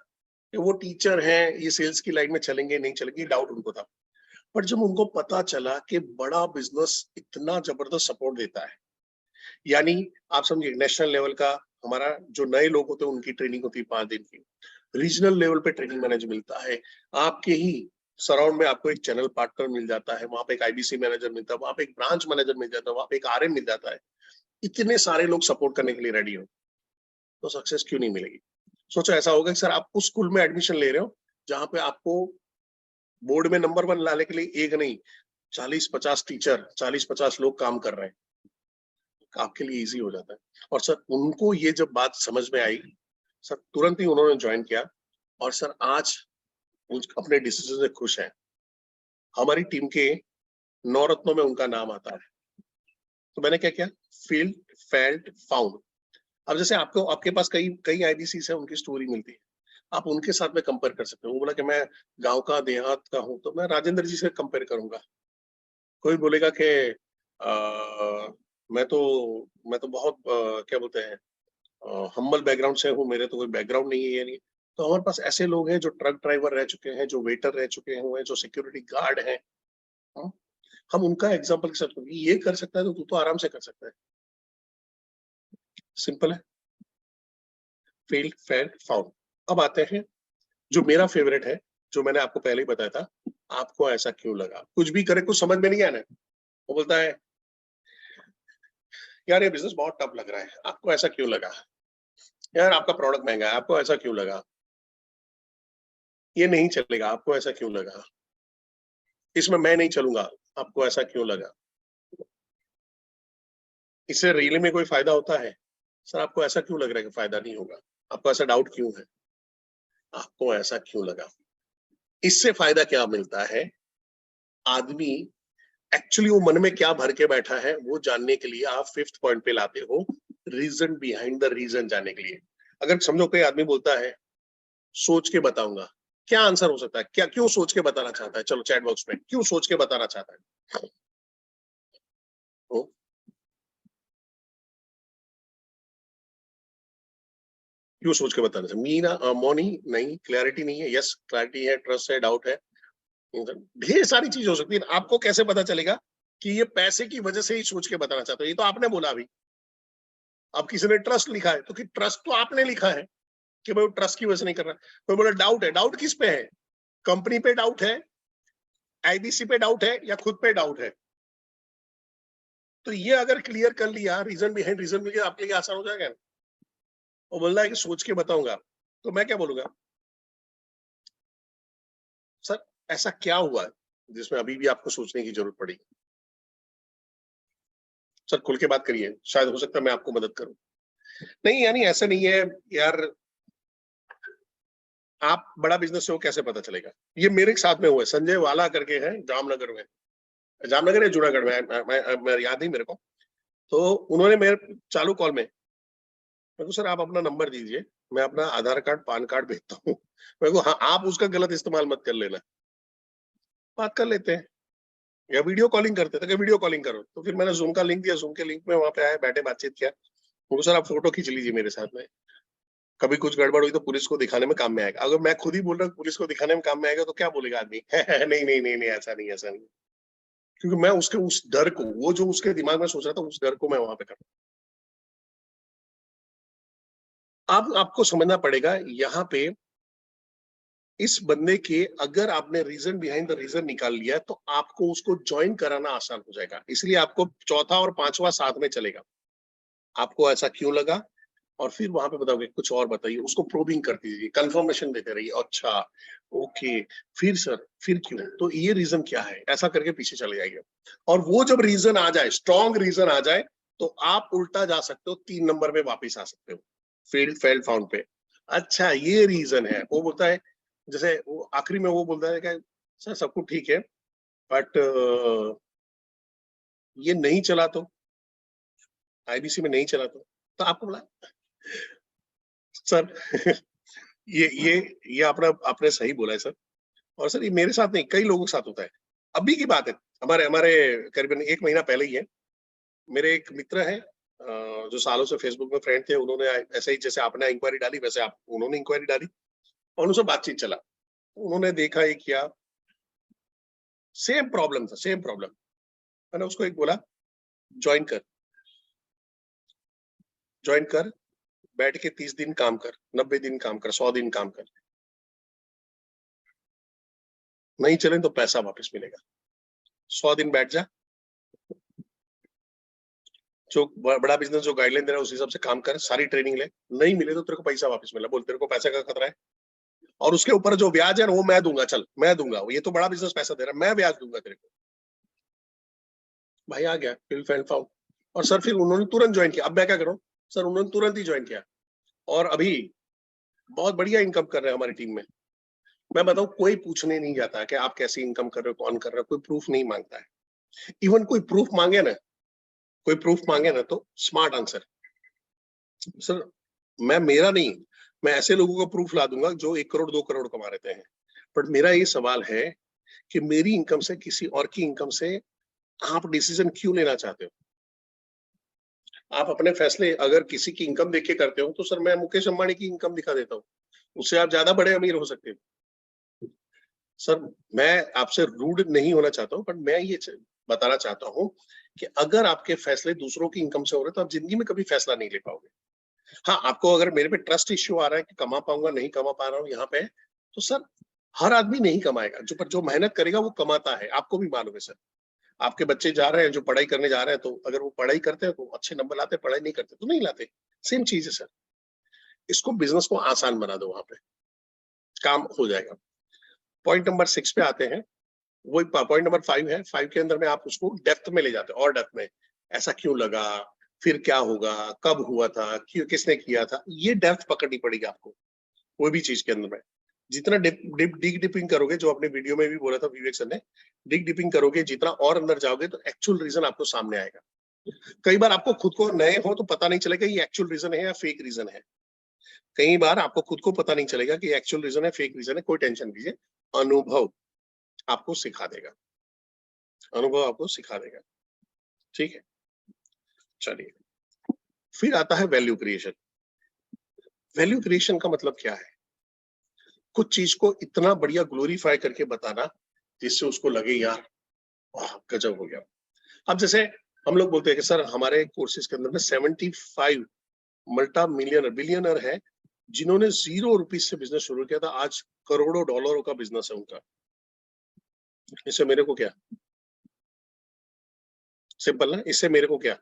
कि वो टीचर हैं, ये सेल्स की लाइन में चलेंगे नहीं चलेंगे, डाउट उनको था। पर जब उनको पता चला कि बड़ा बिजनेस इतना जबरदस्त सपोर्ट देता है, यानी आप समझिए नेशनल लेवल का, हमारा जो नए लोग होते हैं उनकी ट्रेनिंग होती है 5 दिन की, रीजनल लेवल पे ट्रेनिंग मैनेजर मिलता है, आपके ही सराउंड में आपको एक चैनल पार्टनर मिल जाता है, वहां पे एक आईबीसी मैनेजर मिलता है, वहां पे एक ब्रांच मैनेजर मिल जाता है, वहां पे एक आरएम मिल जाता है। इतने सारे लोग सपोर्ट करने के लिए रेडी हो, तो सक्सेस क्यों नहीं मिलेगी? सोचो ऐसा होगा कि सर आप उस स्कूल में एडमिशन ले रहे हो जहां पे आपको बोर्ड में नंबर 1 लाने के लिए एक नहीं 40-50 टीचर, 40-50 लोग काम कर रहे हैं, आपके लिए इजी हो जाता है। और सर उनको ये जब बात समझ में आई, सर तुरंत ही उन्होंने ज्वाइन किया, और सर आज अपने डिसीजन से खुश है। हमारी टीम के 9 रत्नों में उनका नाम आता है। तो मैंने क्या किया, फील्ड फेल्ट फाउंड। अब जैसे आपको आपके पास कई कई आईबीसी है, उनकी स्टोरी मिलती है, आप उनके साथ में कंपेयर कर सकते हो। वो बोला कि मैं गांव का देहात का हूं, तो मैं राजेंद्र जी से कंपेयर करूंगा। कोई बोलेगा कि मैं तो बहुत क्या बोलते हैं, हम्बल बैकग्राउंड से हूँ, मेरे तो कोई बैकग्राउंड नहीं है, ये नहीं। तो हमारे पास ऐसे लोग हैं जो ट्रक ड्राइवर रह चुके हैं, जो वेटर रह चुके हैं, जो सिक्योरिटी गार्ड हैं। हम उनका एग्जाम्पल के साथ, ये कर सकता है तो तू तो आराम से कर सकता है। सिंपल है, फेल फेल फाउंड। अब आते हैं जो मेरा फेवरेट है, जो मैंने आपको पहले ही बताया था, आपको ऐसा क्यों लगा? कुछ भी करे कुछ समझ में नहीं आया ना, वो बोलता है यार ये बिजनेस बहुत टफ लग रहा है, आपको ऐसा क्यों लगा? यार आपका प्रोडक्ट महंगा है, आपको ऐसा क्यों लगा? ये नहीं चलेगा, आपको ऐसा क्यों लगा? इसमें मैं नहीं चलूंगा, आपको ऐसा क्यों लगा? इससे रियली में कोई फायदा होता है? सर आपको ऐसा क्यों लग रहा है कि फायदा नहीं होगा? आपको ऐसा डाउट क्यों है? आपको ऐसा क्यों लगा? इससे फायदा क्या मिलता है? आदमी एक्चुअली वो मन में क्या भर के बैठा है वो जानने के लिए आप 5th पॉइंट पे लाते हो, रीजन बिहाइंड द रीजन जानने के लिए। अगर समझो कोई आदमी बोलता है सोच के बताऊंगा, क्या आंसर हो सकता है? क्या क्यों सोच के बताना चाहता है? चलो चैट बॉक्स में क्यों सोच के बताना चाहता है? तो क्यों सोच के बताना चाहिए? मीना मौनी नहीं, क्लैरिटी नहीं है, यस क्लैरिटी है, ट्रस्ट है, डाउट है, ढेर सारी चीज हो सकती है। आपको कैसे पता चलेगा कि ये पैसे की वजह से ही सोच के बताना चाहता है? ये तो आपने बोला अभी, अब किसी ने ट्रस्ट लिखा है, तो कि ट्रस्ट तो आपने लिखा है कि भाई ट्रस्ट की वजह से नहीं कर रहा। तो बोला डाउट है, डाउट किस पे है? कंपनी पे डाउट है, आईबीसी पे डाउट है, या खुद पे डाउट है? तो ये अगर क्लियर कर लिया, रीजन बिहाइंड रीजन में, आपके लिए आसान हो जाएगा। वो बोल रहा है कि सोच के बताऊंगा, तो मैं क्या बोलूंगा, सर ऐसा क्या हुआ है जिसमें अभी भी आपको सोचने की जरूरत पड़ी? सर खुल के बात करिए, शायद हो सकता है मैं आपको मदद करूं। नहीं यानी ऐसा नहीं है यार, आप बड़ा बिजनेस से हो कैसे पता चलेगा? ये मेरे साथ में हुआ है, संजय वाला करके है जामनगर में, जामनगर या जूनागढ़ में, मैं याद नहीं मेरे को। तो उन्होंने मेरे चालू कॉल में मैं को सर आप अपना नंबर दीजिए, मैं अपना आधार कार्ड, पान कार्ड भेजता हूँ। मैं को हाँ, आप उसका गलत इस्तेमाल मत कर लेना। बात कर लेते हैं या वीडियो कॉलिंग करते थे कि वीडियो कॉलिंग करो, तो फिर मैंने ज़ूम का लिंक दिया, ज़ूम के लिंक में वहाँ पे आए, बैठे बातचीत किया। मैं को सर आप फोटो खींच लीजिए मेरे साथ में। कभी कुछ गड़बड़ हुई तो पुलिस को दिखाने में काम में आएगा। अगर मैं खुद ही बोल रहा हूँ पुलिस को दिखाने में काम में आएगा तो क्या बोलेगा आदमी? नहीं, नहीं, नहीं, नहीं, ऐसा नहीं, ऐसा नहीं। क्योंकि मैं उसके उस डर को, वो जो उसके दिमाग में सोच रहा था, उस डर को मैं वहाँ पे कर अब आपको समझना पड़ेगा यहाँ पे इस बंदे के अगर आपने रीजन बिहाइंड द रीजन निकाल लिया तो आपको उसको ज्वाइन कराना आसान हो जाएगा। इसलिए आपको चौथा और पांचवा साथ में चलेगा। आपको ऐसा क्यों लगा? और फिर वहां पे बताओगे कुछ और बताइए, उसको प्रोबिंग करती रहिए, कंफर्मेशन देते रहिए। अच्छा, ओके, फिर सर, फिर क्यों? तो ये रीजन क्या है? ऐसा करके पीछे चले जाइए। और वो जब रीजन आ जाए, स्ट्रॉन्ग रीजन आ जाए, तो आप उल्टा जा सकते हो, 3 नंबर में वापिस आ सकते हो, फेल्ड फाउंड पे। अच्छा, ये रीजन है। वो बोलता है, जैसे वो आखिरी में वो बोलता है कि सर सब कुछ ठीक है, बट ये नहीं चला तो, आईबीसी में नहीं चला तो आपको बोला सर ये आपने सही बोला है सर। और सर ये मेरे साथ नहीं, कई लोगों के साथ होता है। अभी की बात है, हमारे हमारे करीबन 1 महीना पहले ही है। मेरे एक मित्र हैं जो सालों से फेसबुक में फ्रेंड थे, उन्होंने ऐसे ही जैसे आपने इंक्वायरी डाली वैसे आप उन्होंने इंक्वायरी डाली और उनसे बातचीत चला। उन्होंने देखा, ये किया, सेम प्रॉब्लम था, सेम प्रॉब्लम। मैंने उसको एक बोला, ज्वाइन कर, ज्वाइन कर, बैठ के 30 दिन काम कर, 90 दिन काम कर, 100 दिन काम कर, नहीं चले तो पैसा वापस मिलेगा। 100 दिन बैठ जा, जो बड़ा बिजनेस जो गाइडलाइन दे रहा है उस हिसाब से काम कर, सारी ट्रेनिंग ले, नहीं मिले तो तेरे को पैसा वापस मिला। बोल तेरे को पैसे का खतरा है और उसके ऊपर जो ब्याज है वो मैं दूंगा, चल मैं दूंगा, ये तो बड़ा बिजनेस पैसा दे रहा है, मैं ब्याज दूंगा तेरे को। भाई आ गया, फिल फैंड फाउंड। और सर फिर उन्होंने तुरंत ज्वाइन किया। अब मैं क्या करूं सर? उन्होंने तुरंत ही ज्वाइन किया और अभी बहुत बढ़िया इनकम कर रहे हैं हमारी टीम में। मैं बताऊं, कोई पूछने नहीं जाता कि आप कैसी इनकम कर रहे हो, कौन कर रहा है, कोई प्रूफ नहीं मांगता है। इवन कोई प्रूफ मांगे ना, कोई प्रूफ मांगे ना तो स्मार्ट आंसर, सर मैं मेरा नहीं, मैं ऐसे लोगों का प्रूफ ला दूंगा जो 1 करोड़ 2 करोड़ कमा रहे हैं। बट मेरा ये सवाल है कि मेरी इनकम से किसी और की इनकम से आप डिसीजन क्यों लेना चाहते हो? आप अपने फैसले अगर किसी की इनकम देख के करते हो तो सर मैं मुकेश अंबानी की इनकम दिखा देता हूँ, उससे आप ज्यादा बड़े अमीर हो सकते हो। सर मैं आपसे रूड नहीं होना चाहता हूँ, बट मैं ये बताना चाहता हूँ कि अगर आपके फैसले दूसरों की इनकम से हो रहे तो आप जिंदगी में कभी फैसला नहीं ले पाओगे। हाँ, आपको अगर मेरे पे ट्रस्ट इश्यू आ रहा है कि कमा पाऊंगा नहीं कमा पा रहा हूँ यहाँ पे, तो सर हर आदमी नहीं कमाएगा, जो मेहनत करेगा वो कमाता है, आपको भी मालूम है सर। आपके बच्चे जा रहे हैं जो पढ़ाई करने जा रहे हैं, तो अगर वो पढ़ाई करते हैं तो अच्छे नंबर लाते, पढ़ाई नहीं करते तो नहीं लाते। सेम चीज है सर। इसको बिजनेस को आसान बना दो, वहां पे काम हो जाएगा। पॉइंट नंबर 6 पे आते हैं। वही पॉइंट नंबर 5 है। 5 के अंदर में आप उसको डेप्थ में ले जाते हो, और डेप्थ में ऐसा क्यों लगा, फिर क्या होगा, कब हुआ था, क्यों, किसने किया था, ये डेप्थ पकड़नी पड़ेगी आपको कोई भी चीज के अंदर में। जितना डिग डिपिंग करोगे, जो अपने वीडियो में भी बोला था विवेक सर ने, डिग डिपिंग करोगे जितना और अंदर जाओगे तो एक्चुअल रीजन आपको सामने आएगा। कई बार आपको खुद को नए हो तो पता नहीं चलेगा ये एक्चुअल रीजन है या फेक रीजन है। कई बार आपको खुद को पता नहीं चलेगा कि एक्चुअल रीजन है फेक रीजन है, कोई टेंशन लीजिए, अनुभव आपको सिखा देगा, अनुभव आपको सिखा देगा। ठीक है, चलिए फिर आता है वैल्यू क्रिएशन। वैल्यू क्रिएशन का मतलब क्या है? कुछ चीज को इतना बढ़िया ग्लोरीफाई करके बताना जिससे उसको लगे यार वाह गजब हो गया। अब जैसे हम लोग बोलते हैं कि सर हमारे कोर्सेज के अंदर में 75 मल्टा मिलियनर बिलियनर है जिन्होंने ₹0 से बिजनेस शुरू किया था, आज करोड़ों डॉलरों का बिजनेस है उनका। इससे मेरे को क्या? सिंपल ना, इससे मेरे को क्या?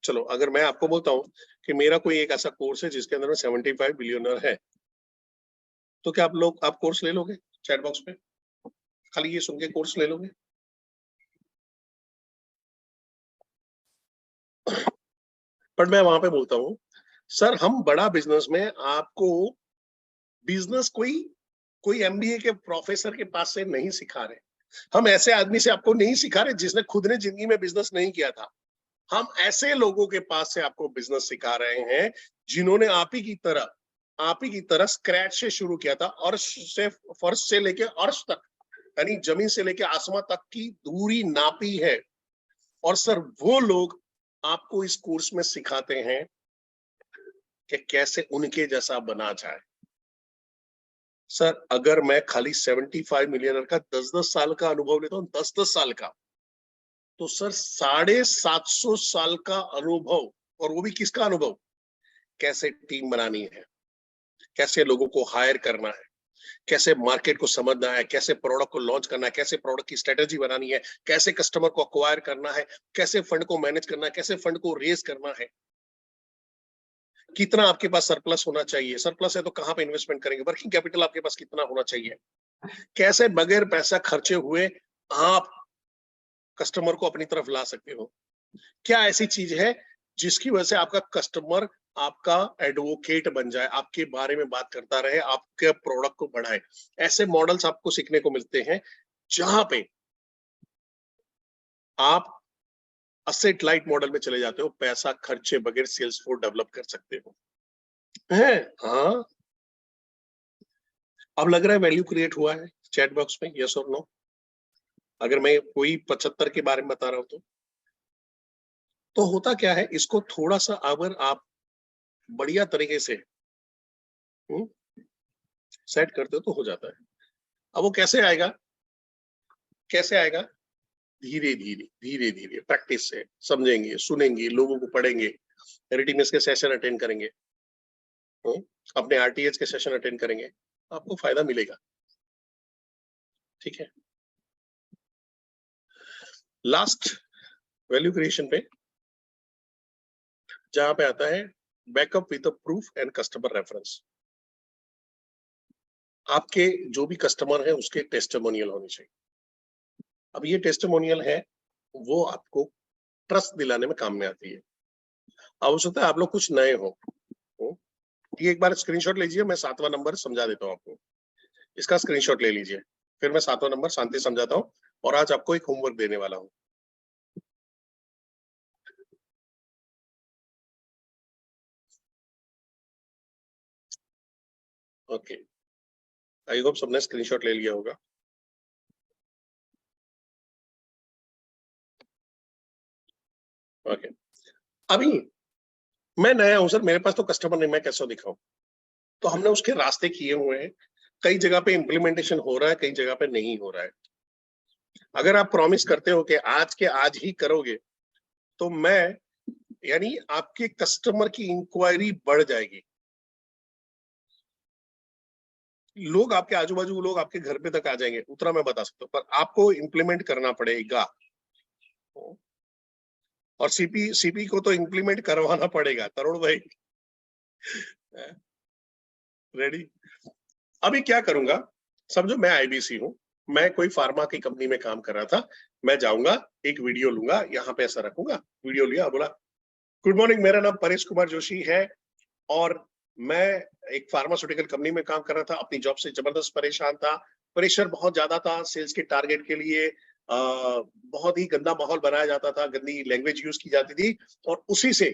चलो अगर मैं आपको बोलता हूँ कि मेरा कोई एक ऐसा कोर्स है जिसके अंदर में 75 बिलियनर है, तो क्या आप कोर्स ले लोगे? चैट बॉक्स पे खाली ये सुन के कोर्स ले लोगे? पर मैं वहां पे बोलता हूँ सर हम बड़ा बिजनेस में आपको बिजनेस कोई एमबीए के प्रोफेसर के पास से नहीं सिखा रहे। हम ऐसे आदमी से आपको नहीं सिखा रहे जिसने खुद ने जिंदगी में बिजनेस नहीं किया था। हम ऐसे लोगों के पास से आपको बिजनेस सिखा रहे हैं जिन्होंने आप ही की तरह स्क्रैच से शुरू किया था, फर्श से लेके अर्श तक, यानी जमीन से लेके आसमान तक की दूरी नापी है। और सर वो लोग आपको इस कोर्स में सिखाते हैं कि कैसे उनके जैसा बना जाए। सर अगर मैं खाली 75 मिलियनर का 10-10 साल का अनुभव लेता हूँ, 10-10 साल का, तो सर 750 साल का अनुभव, और वो भी किसका अनुभव, कैसे टीम बनानी है, कैसे लोगों को हायर करना है, कैसे मार्केट को समझना है, कैसे प्रोडक्ट को लॉन्च करना है, कैसे प्रोडक्ट की स्ट्रेटेजी बनानी है, कैसे कस्टमर को अक्वायर करना है, कैसे फंड को मैनेज करना है, कैसे फंड को रेज करना है, कितना आपके पास सरप्लस होना चाहिए, सरप्लस है तो कहां पे इन्वेस्टमेंट करेंगे, वर्किंग कैपिटल आपके पास कितना होना चाहिए, कैसे बगैर पैसा खर्चे हुए आप कस्टमर को अपनी तरफ ला सकते हो, क्या ऐसी चीज है जिसकी वजह से आपका कस्टमर आपका एडवोकेट बन जाए, आपके बारे में बात करता रहे, आपके प्रोडक्ट को बढ़ाए। ऐसे मॉडल्स आपको सीखने को मिलते हैं जहां पे आप असेट लाइट मॉडल में चले जाते हो, पैसा खर्चे बगैर सेल्स फोर्स डेवलप कर सकते हो। है हाँ, अब लग रहा है वैल्यू क्रिएट हुआ है चैट बॉक्स में, यस और नो? अगर मैं कोई 75 के बारे में बता रहा हूं तो होता क्या है, इसको थोड़ा सा अगर आप बढ़िया तरीके से सेट करते हो तो हो जाता है। अब वो कैसे आएगा, कैसे आएगा, धीरे धीरे धीरे धीरे प्रैक्टिस से समझेंगे, सुनेंगे, लोगों को पढ़ेंगे, रेटिनेस के सेशन अटेंड करेंगे, अपने आरटीएच के सेशन अटेंड करेंगे, आपको फायदा मिलेगा। ठीक है, लास्ट वैल्यू क्रिएशन पे जहां पे आता है backup with proof and customer reference. आपके जो भी कस्टमर है उसके टेस्टिमोनियल होने चाहिए। अब ये टेस्टिमोनियल है वो आपको ट्रस्ट दिलाने में काम में आती है। अब हो सकता है आप लोग कुछ नए हो, ये एक बार स्क्रीनशॉट लीजिए, मैं 7वां नंबर समझा देता हूँ आपको, इसका स्क्रीनशॉट ले लीजिए, फिर मैं 7वां नंबर शांति समझाता हूँ और आज आपको एक होमवर्क देने वाला हूँ। ओके, आई होप सबने स्क्रीनशॉट ले लिया होगा। ओके, अभी मैं नया हूं सर, मेरे पास तो कस्टमर नहीं, मैं कैसे दिखाऊं? तो हमने उसके रास्ते किए हुए हैं, कई जगह पे इम्प्लीमेंटेशन हो रहा है, कई जगह पे नहीं हो रहा है। अगर आप प्रॉमिस करते हो कि आज के आज ही करोगे तो मैं, यानी आपके कस्टमर की इंक्वायरी बढ़ जाएगी, लोग आपके आजू बाजू लोग आपके घर पे तक आ जाएंगे, उतना मैं बता सकता हूँ, पर आपको इम्प्लीमेंट करना पड़ेगा और सीपी को तो इम्प्लीमेंट करवाना पड़ेगा। तरुण भाई रेडी? अभी क्या करूंगा, समझो मैं आईबीसी हूं, मैं कोई फार्मा की कंपनी में काम कर रहा था, मैं जाऊंगा एक वीडियो लूंगा, यहाँ पे ऐसा रखूंगा, वीडियो लिया, बोला गुड मॉर्निंग, मेरा नाम परेश कुमार जोशी है और मैं एक फार्मास्यूटिकल कंपनी में काम कर रहा था, अपनी जॉब से जबरदस्त परेशान था, प्रेशर बहुत ज्यादा था, सेल्स के टारगेट के लिए बहुत ही गंदा माहौल बनाया जाता था, गंदी लैंग्वेज यूज की जाती थी और उसी से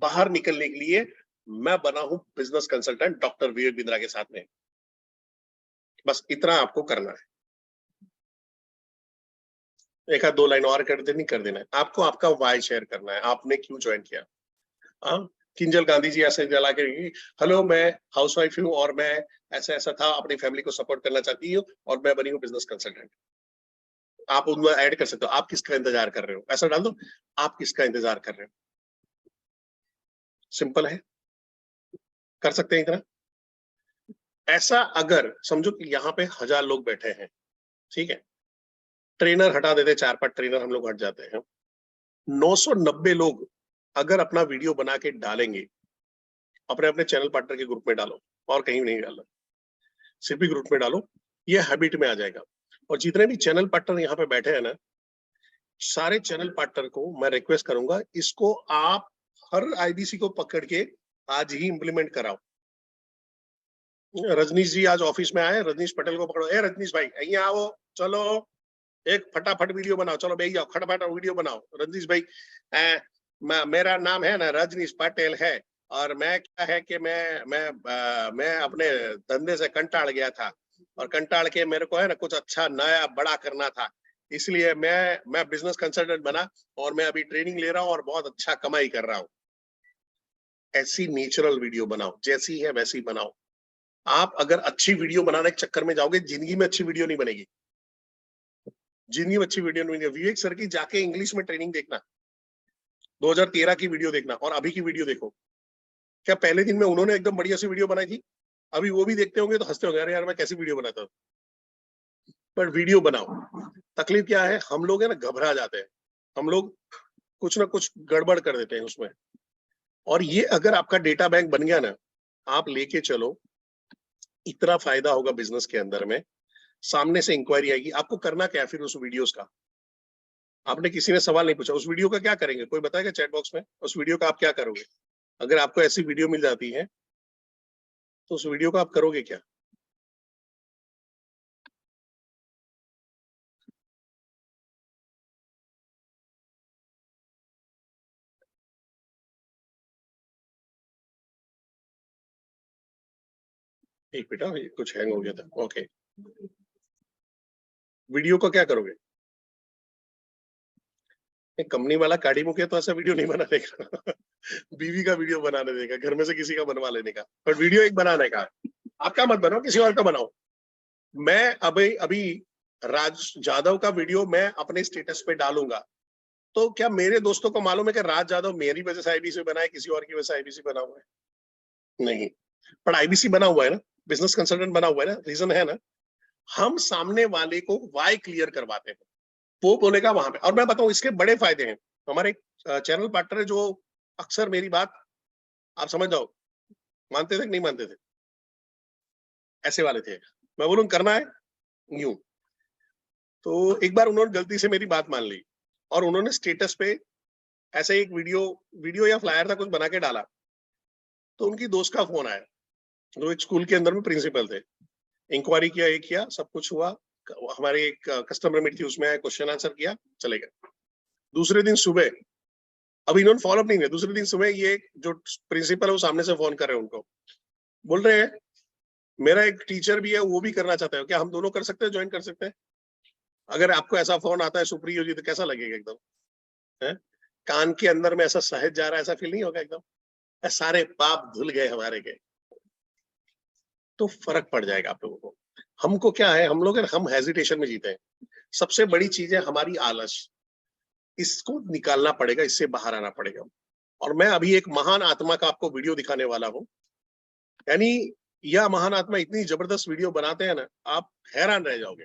बाहर निकलने के लिए मैं बना हूं business consultant doctor Vivek Bindra के साथ में। बस इतना आपको करना है, एक आध दो लाइन और कर देनी, कर देना है आपको, आपका वाई शेयर करना है, आपने क्यों ज्वाइन किया। किंजल गांधी जी ऐसे जला के, हेलो मैं हाउसवाइफ हूँ और मैं ऐसा ऐसा था, अपनी फैमिली को सपोर्ट करना चाहती हूँ और मैं बनी हूँ बिजनेस कंसल्टेंट। आप उनमें ऐड कर सकते हो, आप किसका इंतजार कर रहे हो, ऐसा डाल दो, आप किसका इंतजार कर रहे हो। सिंपल है, कर सकते हैं इतना। ऐसा अगर समझो कि यहाँ पे 1000 लोग बैठे हैं, ठीक है, ट्रेनर हटा देते, 4-5 ट्रेनर हम लोग हट जाते हैं, 990 लोग अगर अपना वीडियो बना के डालेंगे, अपने अपने चैनल पार्टनर के ग्रुप में डालो और कहीं नहीं डालना, सिर्फ ग्रुप में डालो, ये हैबिट में आ जाएगा। और जितने भी चैनल पार्टनर यहाँ पे बैठे हैं ना, सारे चैनल पार्टनर को मैं रिक्वेस्ट करूंगा, इसको आप हर आईबीसी को पकड़ के आज ही इंप्लीमेंट कराओ। रजनीश जी आज ऑफिस में आए, रजनीश पटेल को पकड़ो, ए रजनीश भाई यहाँ आओ, चलो एक फटाफट वीडियो बनाओ, चलो बैठ जाओ, फटाफट वीडियो बनाओ। रजनीश भाई मेरा नाम है ना रजनीश पटेल है, और मैं क्या है कि मैं अपने धंधे से कंटाल गया था और कंटाल के मेरे को है ना कुछ अच्छा नया बड़ा करना था, इसलिए मैं बिजनेस कंसल्टेंट बना और मैं अभी ट्रेनिंग ले रहा हूँ और बहुत अच्छा कमाई कर रहा हूँ। ऐसी नेचुरल वीडियो बनाओ, जैसी है वैसी बनाओ। आप अगर अच्छी वीडियो बनाने के चक्कर में जाओगे, जिंदगी में अच्छी वीडियो नहीं बनेगी। जिंदगी में अच्छी वीडियो नहीं बनेगी। विवेक सर की जाके इंग्लिश में ट्रेनिंग देखना, 2013 की वीडियो देखना और अभी की वीडियो देखो। क्या पहले दिन में उन्होंने एकदम बढ़िया सी वीडियो बनाई थी? अभी वो भी देखते होंगे तो हंसते होंगे, अरे यार मैं कैसी वीडियो बनाता हूँ। पर वीडियो बनाओ। तकलीफ क्या है, हम लोग है ना घबरा जाते हैं, हम लोग कुछ ना कुछ गड़बड़ कर देते हैं उसमें। और ये अगर आपका डेटा बैंक बन गया ना, आप लेके चलो, इतना फायदा होगा बिजनेस के अंदर में। सामने से इंक्वायरी आएगी, आपको करना क्या है फिर उस वीडियोस का? आपने किसी ने सवाल नहीं पूछा, उस वीडियो का क्या करेंगे? कोई बताएगा चैट बॉक्स में उस वीडियो का आप क्या करोगे? अगर आपको ऐसी वीडियो मिल जाती है तो उस वीडियो का आप करोगे क्या? एक बेटा ये कुछ हैंग हो गया था। ओके, वीडियो का क्या करोगे? एक कंपनी वाला काड़ी मुखिया तो ऐसा वीडियो नहीं बना देगा। बीवी का वीडियो बनाने देगा, घर में से किसी का बनवा लेने का। पर वीडियो एक बनाने का, आपका मत बनाओ, किसी और का बनाओ। मैं अभी अभी राज यादव का वीडियो मैं अपने स्टेटस पे डालूंगा, तो क्या मेरे दोस्तों को मालूम है कि राज यादव मेरी वजह से आईबीसी बना है, किसी और की वजह से आईबीसी बना हुआ है? नहीं। पर आईबीसी बना हुआ है ना, बिजनेस कंसल्टेंट बना हुआ है ना, रीजन है ना। हम सामने वाले को वाई क्लियर करवाते हैं, वो बोलेगा वहां पे। और मैं बताऊं इसके बड़े फायदे हैं। हमारे चैनल पार्टनर है जो अक्सर मेरी बात, आप समझ जाओ, मानते थे कि नहीं मानते थे? ऐसे वाले थे। मैं बोलूं करना है यूं, तो एक बार उन्होंने गलती से मेरी बात मान ली और उन्होंने स्टेटस पे ऐसे एक वीडियो वीडियो या फ्लायर था कुछ बना के डाला। तो उनकी दोस्त का फोन आया, जो एक स्कूल के अंदर में प्रिंसिपल थे। इंक्वायरी किया, ये किया, सब कुछ हुआ। हमारी एक कस्टमर मीट थी, उसमें क्वेश्चन आंसर किया, चले गए। दूसरे दिन सुबह, अभी इन्होंने फॉलोअप नहीं किया, दूसरे दिन सुबह ये जो प्रिंसिपल है वो सामने से फोन कर रहे हैं उनको, बोल रहे हैं मेरा एक टीचर भी है, वो भी करना चाहता है, क्या हम दोनों कर सकते हैं, ज्वाइन कर सकते हैं? अगर आपको ऐसा फोन आता है सुप्रियो जी, तो कैसा लगेगा एकदम? है कान के अंदर में ऐसा सहज जा रहा है, ऐसा फील नहीं होगा एकदम? सारे पाप धुल गए हमारे के, तो फर्क पड़ जाएगा आप लोगों को। हमको क्या है, हम लोग हम हेजिटेशन में जीते हैं। सबसे बड़ी चीज है हमारी आलस, इसको निकालना पड़ेगा, इससे बाहर आना पड़ेगा। और मैं अभी एक महान आत्मा का आपको वीडियो दिखाने वाला हूँ। यानी यह महान आत्मा इतनी जबरदस्त वीडियो बनाते हैं ना, आप हैरान रह जाओगे।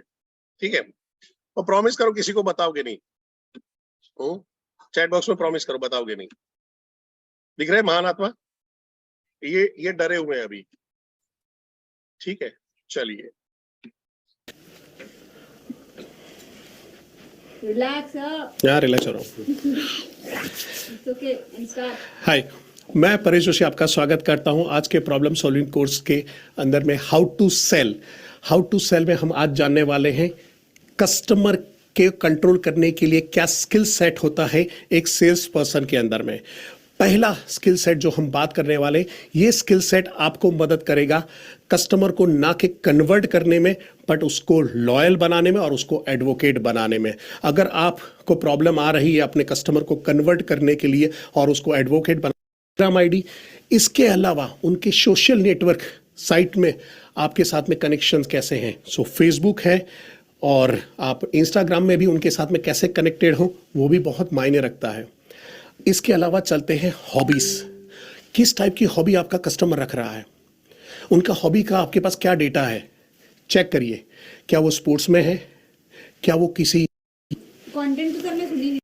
ठीक है, और प्रॉमिस करो किसी को बताओगे नहीं। चैट बॉक्स में प्रॉमिस करो बताओगे नहीं। दिख रहे महान आत्मा, ये डरे हुए हैं अभी। ठीक है, चलिए। रिलैक्स हो रहा हूँ। हाय, मैं परेश जोशी आपका स्वागत करता हूँ आज के प्रॉब्लम सॉल्विंग कोर्स के अंदर में हाउ टू सेल में हम आज जानने वाले हैं कस्टमर के कंट्रोल करने के लिए क्या स्किल सेट होता है एक सेल्स पर्सन के अंदर में। पहला स्किल सेट जो हम बात करने वाले, ये स्किल सेट आपको मदद करेगा कस्टमर को ना कि कन्वर्ट करने में, बट उसको लॉयल बनाने में और उसको एडवोकेट बनाने में। अगर आपको प्रॉब्लम आ रही है अपने कस्टमर को कन्वर्ट करने के लिए और उसको एडवोकेट बनाना, आईडी, इसके अलावा उनके सोशल नेटवर्क साइट में आपके साथ में कनेक्शंस कैसे हैं। सो फेसबुक है और आप इंस्टाग्राम में भी उनके साथ में कैसे कनेक्टेड हो, वो भी बहुत मायने रखता है। इसके अलावा चलते हैं हॉबीज। किस टाइप की हॉबी आपका कस्टमर रख रहा है, उनका हॉबी का आपके पास क्या डेटा है, चेक करिए। क्या वो स्पोर्ट्स में है, क्या वो किसी कंटेंट तो करने खुली नहीं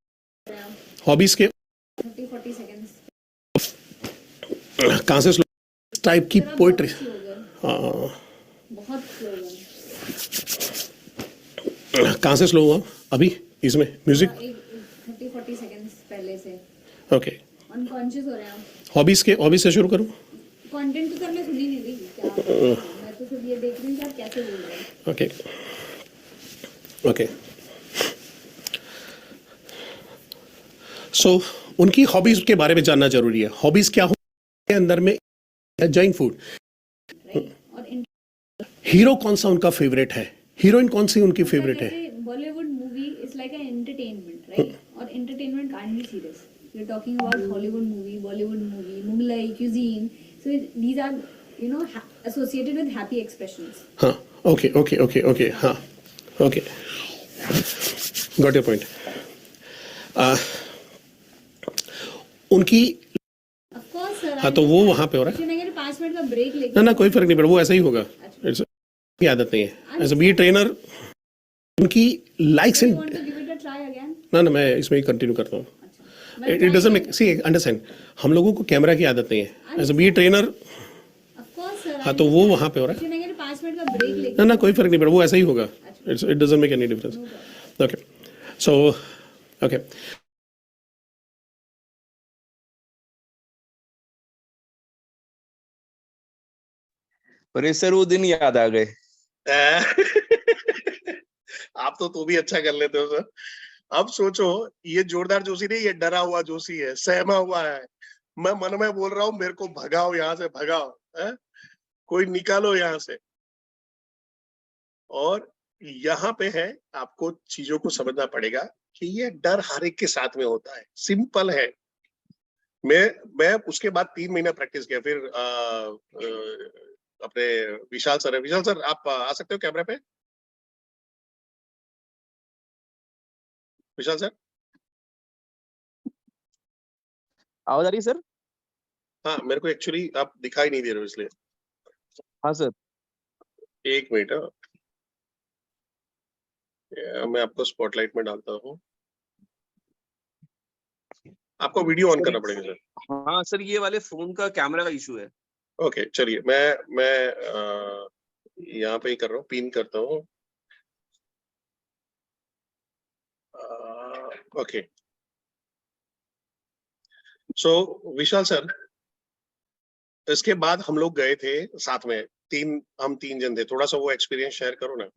हॉबीज के 30-40 सेकंड्स कहां से टाइप की पोइट्री, बहुत कहां से स्लो हुआ अभी इसमें म्यूजिक 30-40 सेकंड्स पहले से। ओके, अनकॉन्शियस हो रहे हैं। हॉबीज से शुरू करूं। कंटेंट तो करने खुली नहीं रही क्या? मैं तो सिर्फ ये देख रही हूं कि आप कैसे बोल रहे हैं। ओके सो उनकी हॉबीज के बारे में जानना जरूरी है। हॉबीज क्या हो, अंदर में जैन फूड। राइट। और हीरो कौन सा उनका फेवरेट है, हीरोइन कौन सी उनकी फेवरेट है? Bollywood movie is like an entertainment, right? और entertainment can't be serious. We are talking about Hollywood movie, Bollywood movie, Mughlai cuisine, so these are associated with happy expressions. हाँ, ओके ओके ओके ओके, हाँ ओके, गॉट योर पॉइंट। उनकी ऑफ कोर्स सर। हाँ, तो वो वहाँ पे हो रहा है। मैं 5 मिनट का ब्रेक लेके ना ना, कोई फर्क नहीं पड़ा, वो ऐसा ही होगा। की आदत नहीं है एज अ बी ट्रेनर। उनकी likes and want to give it a try again. ना, मैं इसमें ही कंटिन्यू करता हूँ। It doesn't make, see understand, हम लोगों को कैमरा की आदत नहीं है as a be trainer. Of course sir. हाँ, तो वो वहाँ पे हो रहा है। मैं 5 मिनट का ब्रेक लेके ना ना, कोई फर्क नहीं पड़ा, वो ऐसा ही होगा। It doesn't make any difference. Okay, so okay, पर सर वो दिन याद आ गए। आप तो भी अच्छा कर लेते हो सर। अब सोचो, ये जोरदार जोशी नहीं, ये डरा हुआ जोशी है, सहमा हुआ है। मैं मन में बोल रहा हूँ मेरे को भगाओ यहाँ से, भगाओ, है? कोई निकालो यहाँ से। और यहाँ पे है, आपको चीजों को समझना पड़ेगा कि ये डर हर एक के साथ में होता है, सिंपल है। मैं उसके बाद 3 महीना प्रैक्टिस किया, फिर अपने विशाल सर है, विशाल सर आप आ सकते हो कैमरा पे? विशाल सर, आवाज आ रही है सर? हाँ, मेरे को एक्चुअली आप दिखाई नहीं दे रहे हो इसलिए। हाँ सर। एक मिनट, मैं आपको स्पॉटलाइट में डालता हूँ। आपको वीडियो ऑन करना पड़ेगा सर। हाँ सर, ये वाले फोन का कैमरा का इशू है। ओके, चलिए, मैं यहाँ पे ही कर रहा हूँ, पिन करता हूँ। ओके, सो विशाल सर, इसके बाद हम लोग गए थे साथ में, हम 3 जन थे। थोड़ा सा वो एक्सपीरियंस शेयर करो ना,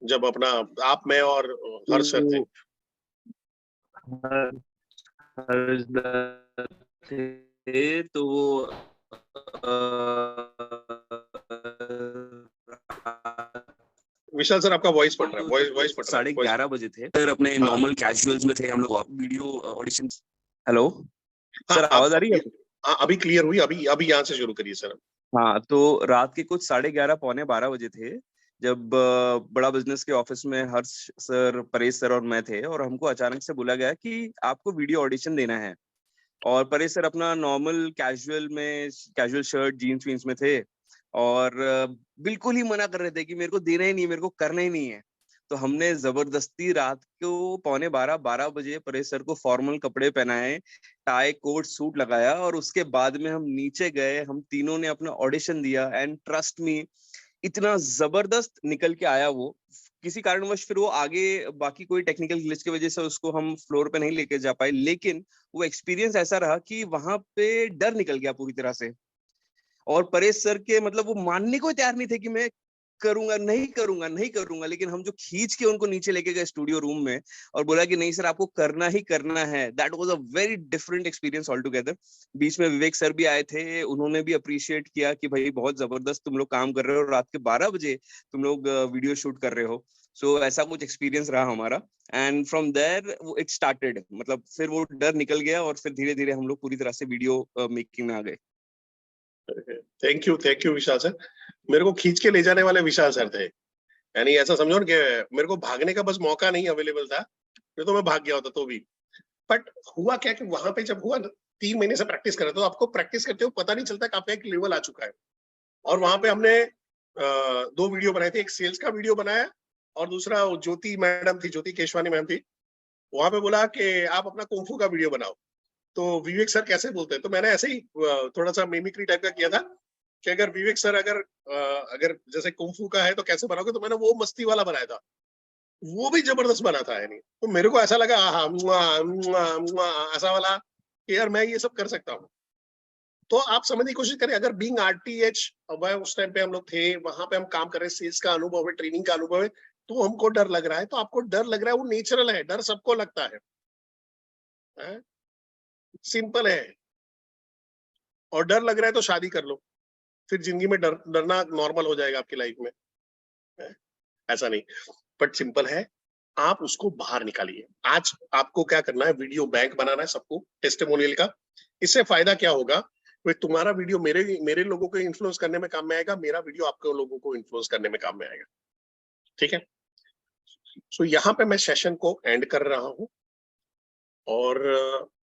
जब अपना आप, मैं और हर्ष सर थे। थे तो वो विशाल सर, आपका वॉइस पड़ रहा है, वॉइस पड़ रहा है। 11:30 बजे थे सर, अपने नॉर्मल कैजुअल्स में थे हम लोग, वीडियो ऑडिशन। हेलो सर, आवाज आ रही है? हाँ, अभी क्लियर हुई। अभी यहाँ से शुरू करिए सर। हाँ, तो रात के कुछ 11:30 पौने 12 बजे थे, जब बड़ा बिजनेस के ऑफिस में हर्ष सर, परेश सर और मैं थे, और हमको अचानक से बोला गया कि आपको वीडियो ऑडिशन देना है। और परेश सर अपना नॉर्मल कैजुअल शर्ट, जीन्स वीन्स में थे, और बिल्कुल ही मना कर रहे थे कि मेरे को देना ही नहीं, मेरे को करना ही नहीं है। तो हमने जबरदस्ती रात को पौने 12 बजे परेश सर को फॉर्मल कपड़े पहनाए, टाई कोट सूट लगाया, और उसके बाद में हम नीचे गए, हम तीनों ने अपना ऑडिशन दिया, एंड ट्रस्ट मी, इतना जबरदस्त निकल के आया वो। किसी कारणवश फिर वो आगे बाकी कोई टेक्निकल ग्लिच की वजह से उसको हम फ्लोर पे नहीं लेके जा पाए, लेकिन वो एक्सपीरियंस ऐसा रहा कि वहां पे डर निकल गया पूरी तरह से। और परेश सर के मतलब वो मानने को तैयार नहीं थे कि मैं करूंगा, नहीं करूंगा, नहीं करूंगा, लेकिन हम जो खींच के उनको नीचे लेके गए स्टूडियो रूम में और बोला कि नहीं सर, आपको करना ही करना है, that was a very different experience all together. बीच में विवेक सर भी आए थे, उन्होंने भी अप्रिशिएट किया कि भाई बहुत जबरदस्त तुम लोग काम कर रहे हो, रात के 12 बजे तुम लोग वीडियो शूट कर रहे हो। सो ऐसा कुछ एक्सपीरियंस रहा हमारा, and from there it started, मतलब फिर वो डर निकल गया, और फिर धीरे धीरे हम लोग पूरी तरह से वीडियो मेकिंग में आ गए। Thank you Vishal sir. मेरे को खींच के ले जाने वाले विशाल सर थे, यानी ऐसा समझो ना कि मेरे को भागने का बस मौका नहीं अवेलेबल था, तो मैं भाग गया होता तो भी। बट हुआ क्या कि वहां पे जब हुआ ना, 3 महीने से प्रैक्टिस कर रहे, तो आपको प्रैक्टिस करते हो पता नहीं चलता कि आपका एक लेवल आ चुका है। और वहां पे हमने 2 वीडियो बनाए थे, एक सेल्स का वीडियो बनाया, और दूसरा ज्योति मैडम थी, ज्योति केशवानी मैम थी, वहां पे बोला कि आप अपना कुंफू का वीडियो बनाओ। तो विवेक सर कैसे बोलते हैं, तो मैंने ऐसे ही थोड़ा सा मिमिक्री टाइप का किया था कि अगर विवेक सर अगर जैसे कुंफू का है तो कैसे बनाओगे, तो मैंने वो मस्ती वाला बनाया था, वो भी जबरदस्त बना था। यानी तो मेरे को ऐसा लगा, हाँ, ऐसा वाला कि यार मैं ये सब कर सकता हूँ। तो आप समझने की कोशिश करें, अगर बीइंग आरटीएच, उस टाइम पे हम लोग थे, वहां पे हम काम कर रहे हैं, सेल्स का अनुभव है, ट्रेनिंग का अनुभव है, तो हमको डर लग रहा है, तो आपको डर लग रहा है, वो नेचुरल है, डर सबको लगता है? सिंपल है। और डर लग रहा है तो शादी कर लो, फिर जिंदगी में डरना नॉर्मल हो जाएगा आपकी लाइफ में। ऐसा नहीं, बट सिंपल है, आप उसको बाहर निकालिए। आज आपको क्या करना है, वीडियो बैंक बनाना है सबको टेस्टिमोनियल का। इससे फायदा क्या होगा, वे तुम्हारा वीडियो मेरे लोगों को इन्फ्लुएंस करने में काम में आएगा, मेरा वीडियो आपके लोगों को इन्फ्लुएंस करने में काम में आएगा। ठीक है, सो यहाँ पे मैं सेशन को एंड कर रहा हूं और